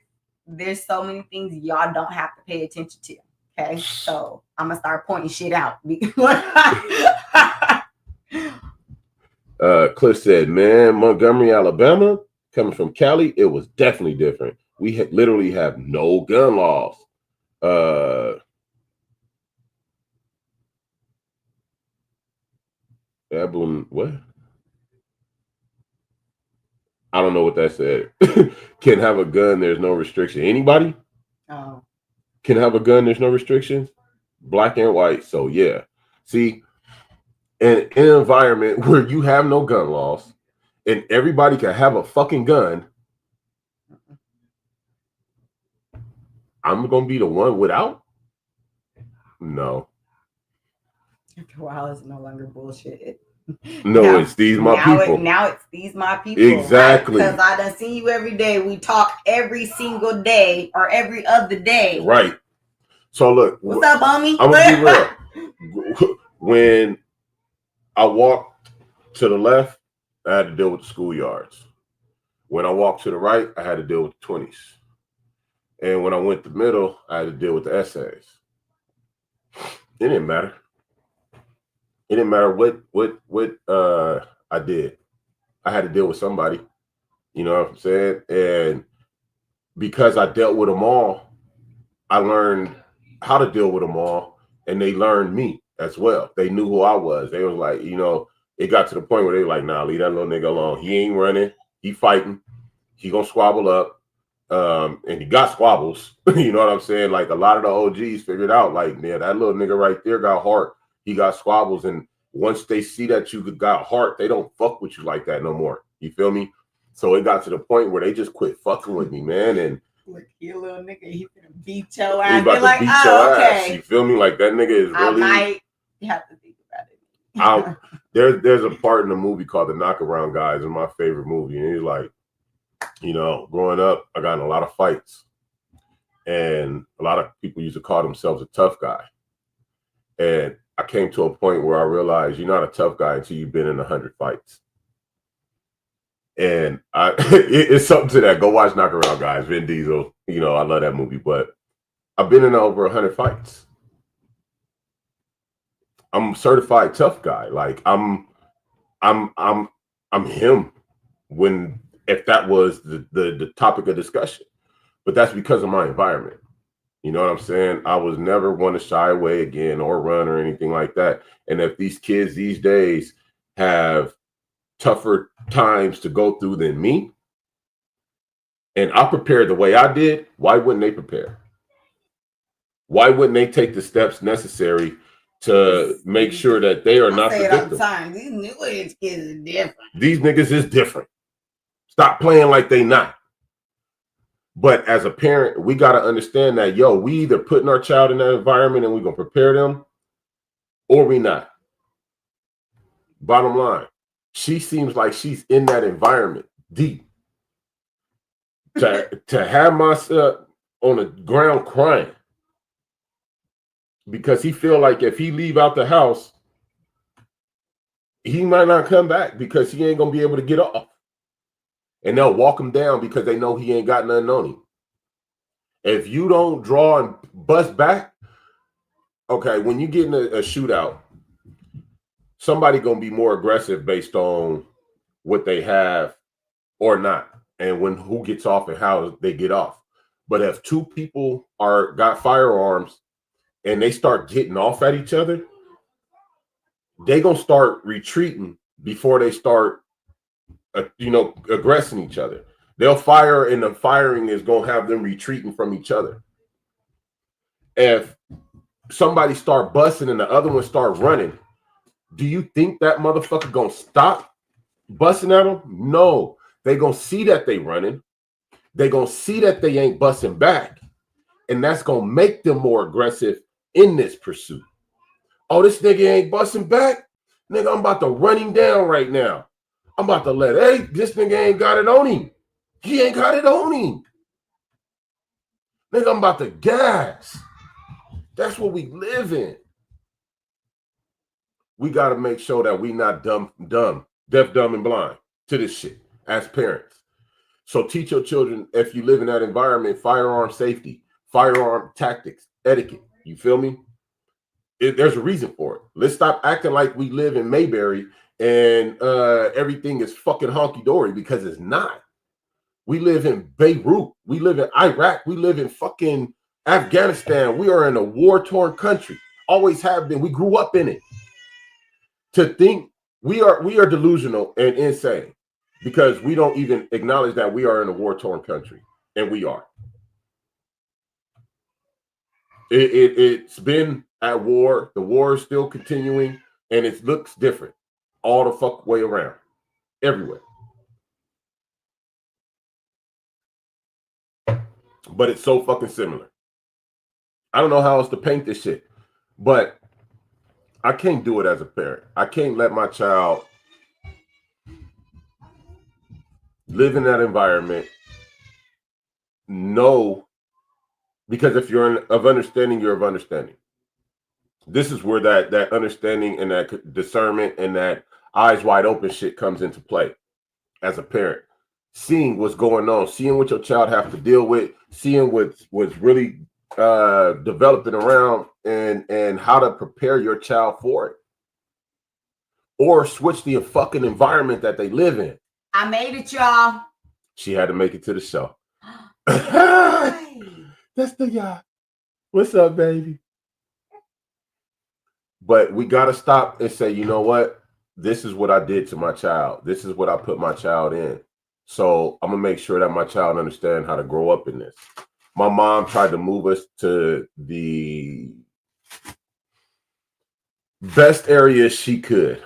there's so many things y'all don't have to pay attention to. Okay, so I'm gonna start pointing shit out. Cliff said, man, Montgomery, Alabama, coming from Cali, it was definitely different. We literally have no gun laws. What? I don't know what that said. Can have a gun, there's no restriction. Anybody? Oh. Can have a gun, there's no restrictions. Black and white. So yeah. See, in an environment where you have no gun laws and everybody can have a fucking gun, I'm gonna be the one without? No. After a while, it's no longer bullshit. No, Now- it's these my now people. Now it's these my people. Exactly. Because I done see you every day. We talk every single day or every other day. Right. So look. What's up, homie? I'm going to be real. When I walked to the left, I had to deal with the schoolyards. When I walked to the right, I had to deal with the 20s. And when I went to the middle, I had to deal with the essays. It didn't matter. It didn't matter what I did. I had to deal with somebody. You know what I'm saying? And because I dealt with them all, I learned how to deal with them all, and they learned me as well. They knew who I was. They was like, you know, it got to the point where they were like, nah, leave that little nigga alone. He ain't running. He fighting. He gonna squabble up. And he got squabbles. You know what I'm saying? Like a lot of the OGs figured out, like, man, that little nigga right there got heart. He got squabbles. And once they see that you got heart, they don't fuck with you like that no more. You feel me? So it got to the point where they just quit fucking with me, man. And Look, you little nigga, he finna beat your he's ass. about Be to like, beat oh, your ass. okay. You feel me? Like that nigga is really. I might have to think about it. There's a part in the movie called The Knockaround Guys. It's my favorite movie. And he's like, you know, growing up, I got in a lot of fights. And a lot of people used to call themselves a tough guy. And I came to a point where I realized you're not a tough guy until you've been in 100 fights. And it's something to that. Go watch Knockaround Guys, Vin Diesel. You know, I love that movie. But I've been in over 100 fights. I'm a certified tough guy. Like I'm him when if that was the topic of discussion. But that's because of my environment. You know what I'm saying? I was never one to shy away again or run or anything like that. And if these kids these days have tougher times to go through than me, and I prepared the way I did, why wouldn't they prepare? Why wouldn't they take the steps necessary to make sure that they are not the say it all victim? the time. These new age kids are different. These niggas is different. Stop playing like they not. But as a parent, we got to understand that, yo, we either putting our child in that environment and we're going to prepare them, or we not. Bottom line, she seems like she's in that environment deep. To have my son on the ground crying because he feel like if he leave out the house, he might not come back because he ain't going to be able to get off. And they'll walk him down because they know he ain't got nothing on him. If you don't draw and bust back, okay, when you get in a shootout, somebody going to be more aggressive based on what they have or not. And when who gets off and how they get off. But if two people got firearms and they start getting off at each other, they going to start retreating before they start aggressing each other. They'll fire and the firing is going to have them retreating from each other. If somebody start busting and the other one start running, do you think that motherfucker going to stop busting at them? No. They going to see that they running. They going to see that they ain't busting back. And that's going to make them more aggressive in this pursuit. Oh, this nigga ain't busting back? Nigga, I'm about to run him down right now. I'm about to this nigga ain't got it on him. He ain't got it on him. Nigga, I'm about to gas. That's what we live in. We got to make sure that we not deaf, dumb, and blind to this shit as parents. So teach your children, if you live in that environment, firearm safety, firearm tactics, etiquette. You feel me? There's a reason for it. Let's stop acting like we live in Mayberry and everything is fucking honky-dory because it's not. We live in Beirut. We live in Iraq. We live in fucking Afghanistan. We are in a war-torn country. Always have been. We grew up in it. To think we are delusional and insane because we don't even acknowledge that we are in a war-torn country, and we are. It's been at war. The war is still continuing, and it looks different all the fuck way around, everywhere. But it's so fucking similar. I don't know how else to paint this shit, but I can't do it as a parent. I can't let my child live in that environment. No, because if you're of understanding, you're of understanding. This is where that understanding and that discernment and that eyes wide open shit comes into play as a parent. Seeing what's going on, seeing what your child have to deal with, seeing what's really developing around, and how to prepare your child for it, or switch the fucking environment that they live in. I made it, y'all. She had to make it to the show. That's the guy. What's up, baby? But we got to stop and say, you know what? This is what I did to my child. This is what I put my child in. So I'm going to make sure that my child understands how to grow up in this. My mom tried to move us to the best area she could.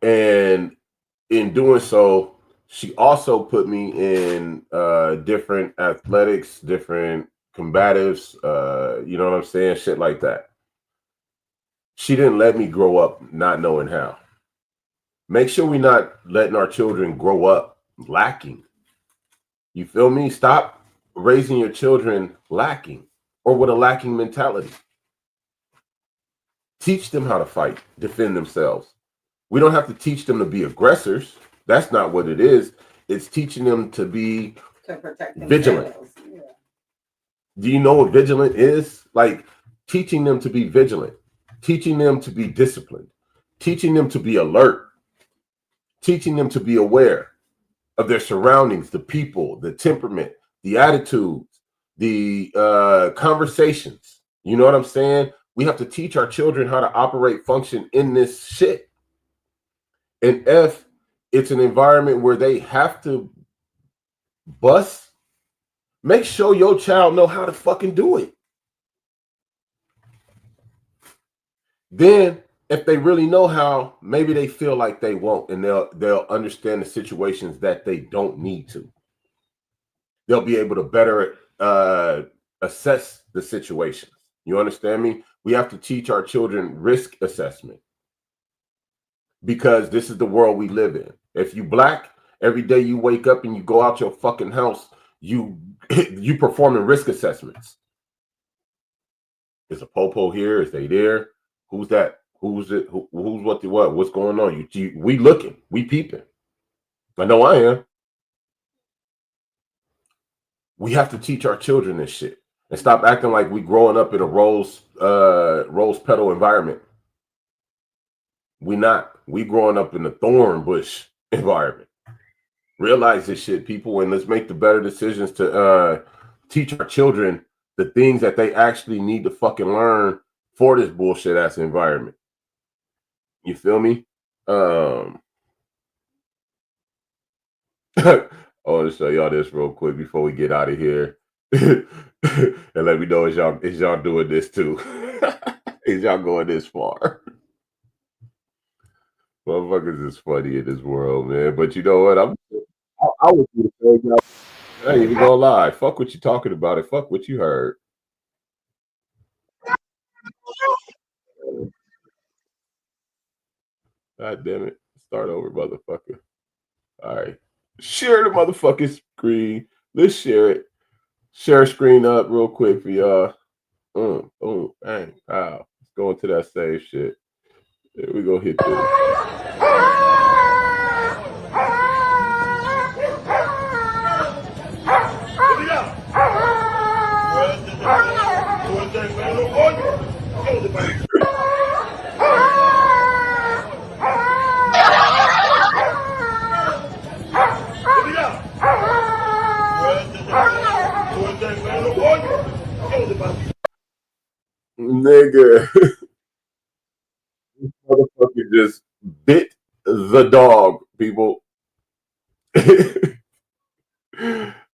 And in doing so, she also put me in different athletics, different combatives, you know what I'm saying? Shit like that. She didn't let me grow up not knowing how. Make sure we're not letting our children grow up lacking. You feel me? Stop raising your children lacking or with a lacking mentality. Teach them how to fight, defend themselves. We don't have to teach them to be aggressors. That's not what it is. It's teaching them to be vigilant. Yeah. Do you know what vigilant is? Like teaching them to be vigilant, teaching them to be disciplined, teaching them to be alert, teaching them to be aware of their surroundings, the people, the temperament, the attitudes, the conversations. You know what I'm saying? We have to teach our children how to operate, function in this shit. And if it's an environment where they have to bust, make sure your child know how to fucking do it. Then if they really know how, maybe they feel like they won't, and they'll understand the situations that they don't need to. They'll be able to better assess the situations. You understand me? We have to teach our children risk assessment because this is the world we live in. If you black, every day you wake up and you go out your fucking house, you performing risk assessments. Is a popo here? Is they there? Who's that? Who's it? Who's what? What's going on? We looking. We peeping. I know I am. We have to teach our children this shit and stop acting like we growing up in a rose petal environment. We not. We growing up in a thorn bush environment. Realize this shit, people, and let's make the better decisions to teach our children the things that they actually need to fucking learn for this bullshit ass environment. You feel me? I want to show y'all this real quick before we get out of here. And let me know is y'all doing this too. Is y'all going this far? Motherfuckers is funny in this world, man. But you know what? I was do the same. I ain't even gonna lie. Fuck what you talking about and fuck what you heard. God damn it. Start over, motherfucker. All right. Share the motherfucking screen. Let's share it. Share screen up real quick for y'all. Oh, bang. Wow. Let's go into that save shit. There we go. Hit this. Nigga. This motherfucker just bit the dog, people.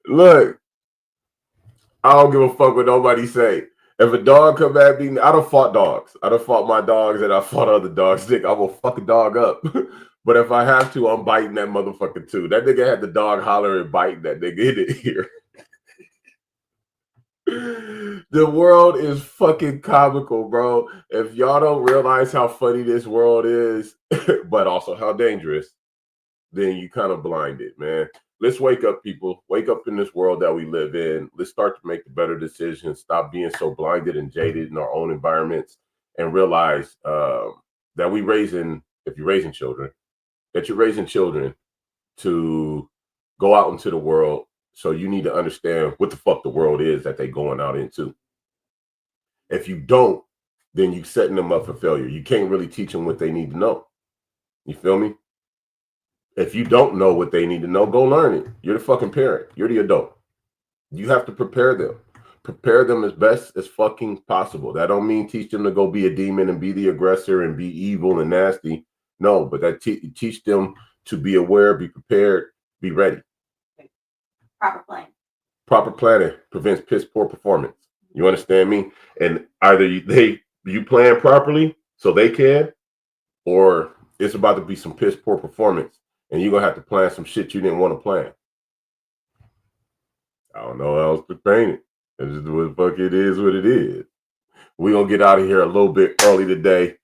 Look, I don't give a fuck what nobody say. If a dog come at me, I done fought dogs. I done fought my dogs and I fought other dogs. Nigga, I will fuck a dog up. But if I have to, I'm biting that motherfucker too. That nigga had the dog hollering, biting that nigga in the ear. The world is fucking comical, bro. If y'all don't realize how funny this world is, but also how dangerous, then you kind of blinded, man. Let's wake up, people. Wake up in this world that we live in. Let's start to make the better decisions. Stop being so blinded and jaded in our own environments, and realize that if you're raising children, that you're raising children to go out into the world. So you need to understand what the fuck the world is that they're going out into. If you don't, then you're setting them up for failure. You can't really teach them what they need to know. You feel me? If you don't know what they need to know, go learn it. You're the fucking parent. You're the adult. You have to prepare them. Prepare them as best as fucking possible. That don't mean teach them to go be a demon and be the aggressor and be evil and nasty. No, but that teach them to be aware, be prepared, be ready. Proper planning. Proper planning prevents piss poor performance. You understand me? And either you plan properly so they can, or it's about to be some piss poor performance, and you're gonna have to plan some shit you didn't want to plan. I don't know how else to paint it. It's just what the fuck it is what it is. We're gonna get out of here a little bit early today.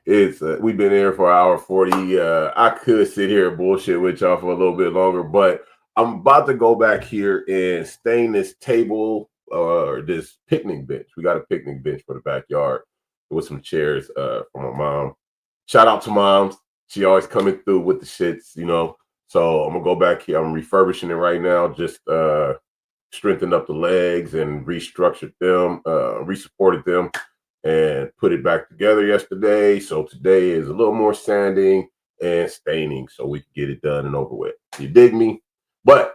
It's we've been here for an hour 40. I could sit here and bullshit with y'all for a little bit longer, but I'm about to go back here and stain this table or this picnic bench. We got a picnic bench for the backyard with some chairs from my mom. Shout out to moms. She always coming through with the shits, you know. So I'm gonna go back here. I'm refurbishing it right now. Just strengthened up the legs and restructured them, resupported them, and put it back together yesterday. So today is a little more sanding and staining so we can get it done and over with. You dig me? But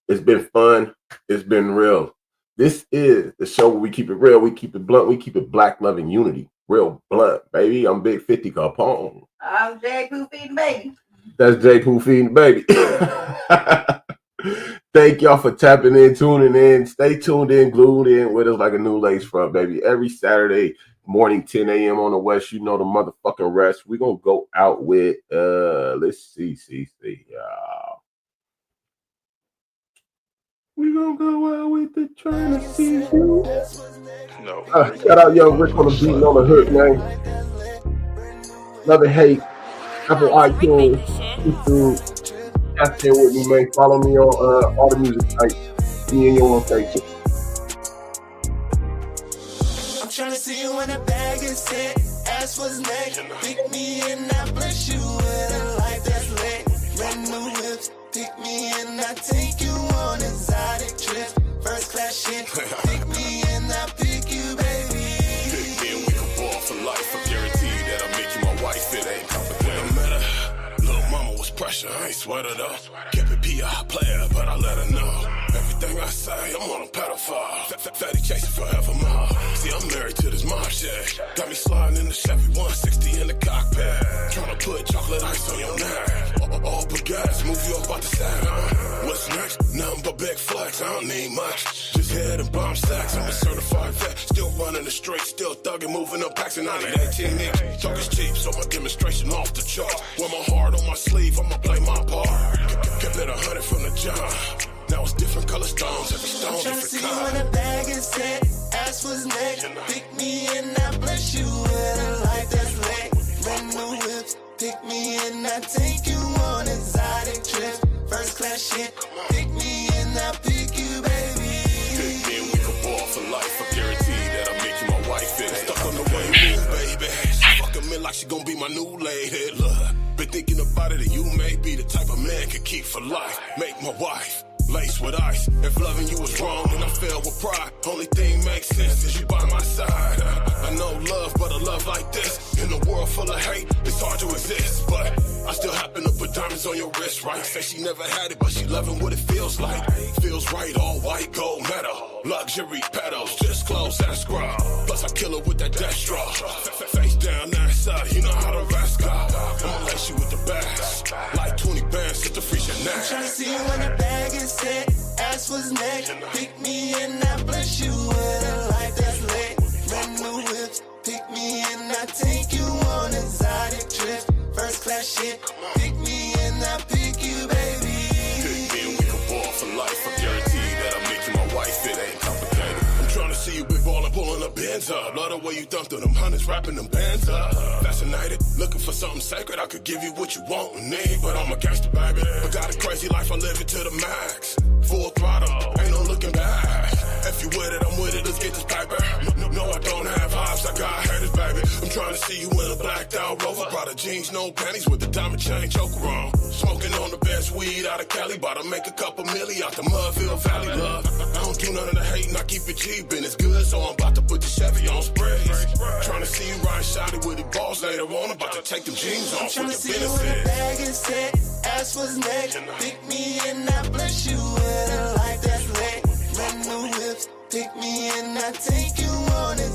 it's been fun. It's been real. This is the show where we keep it real. We keep it blunt. We keep it black, love, and unity. Real blunt, baby. I'm Big 50 Capone. I'm J. Pooh feeding baby. That's J. Pooh feeding baby. Thank y'all for tapping in, tuning in. Stay tuned in, glued in with us like a new lace front, baby. Every Saturday morning, 10 a.m. on the West. You know the motherfucking rest. We're going to go out with, let's see. We're going to go out with the trying to see you. No. Shout out Young Rick on the beat and on the hook, man. Love and hate. Apple iTunes, YouTube. Tap in with me, man. Follow me on all the music sites. Me and you on Facebook. I'm trying to see you when the bag is set. Ask what's next. Pick me and I bless you with a life that's lit. Brand new whips. Pick me and I take you on exotic trips. First class shit. Pick me and I pick you, baby. Pick me and we can ball for life. I guarantee that I'll make you my wife. It ain't complicated. No matter. Little mama was pressure. I ain't sweat it up. Kept it P.I. player, but I let her know. Everything I say, I'm on a pedophile. Fatty chasing forevermore. See, I'm married to this mob shit. Got me sliding in the Chevy 160 in the cockpit. Trying to put chocolate ice on your neck. All baguettes, move you up out the set. What's next? Nothing but big flex. I don't need much. Just head and bomb sacks. I'm a certified vet. Still running the street. Still thugging, moving up packs. And I need 18 inch. Talk is cheap, so my demonstration off the chart. Wear my heart on my sleeve. I'ma play my part. Kept it 100 from the jump. Now it's different color stones, every stone different see color. You when the bag is set, ask what's next. Pick me and I bless you with a life that's lit. Brand new whips, pick me and I take you on exotic trips. First class shit, pick me and I pick you, baby. Pick me and we can ball for life. I guarantee that I'll make you my wife. It ain't stuck on the way move, baby. She fucking me like she gon' be my new lady. Look, been thinking about it and you may be the type of man could keep for life. Make my wife. Laced with ice. If loving you was wrong, then I fell with pride. Only thing makes sense is you by my side. I know love, but a love like this in a world full of hate, it's hard to resist. But I still happen to put diamonds on your wrist, right? Say she never had it, but she loving what it feels like. Feels right, all white, gold metal, luxury pedals, just clothes and scrub. Plus I kill her with that death straw. Face down, ass up, you know how the rest go. I'ma lace you with the best, like 20 bands just to freeze your neck. I'm trying to see you when the bag is set, ask what's next. Pick me and I bless you with a life that's lit. Brand new whips, pick me and I take you on exotic trips. First class shit, pick me and I pick you, baby. Pick me and we can ball for life. I guarantee that I'll make you my wife. It ain't complicated. I'm trying to see you big ball and pull hands up. Love the way you thump through them hundreds, rapping them bands up. Fascinated, looking for something sacred. I could give you what you want and need, but I'm a gangster, baby. I got a crazy life, I live it to the max. Full throttle, ain't no looking back. If you with it, I'm with it, let's get this paper. No, I don't have hives, I got haters, baby. I'm trying to see you in a blacked out Rover. Prada jeans, no panties with the diamond chain choker on. Smoking on the best weed out of Cali, about to make a couple milli out the Mudville Valley, love. I don't do none of the hating, I keep it cheap and it's good, so I'm about to put the Chevy on sprays. Trying to see you ride shotty with the balls later on, about to take them jeans off with the benefit. Bag is set, ass was neck. Pick me and I bless you with a life that's lit. Brand new whips, pick me and I take you on a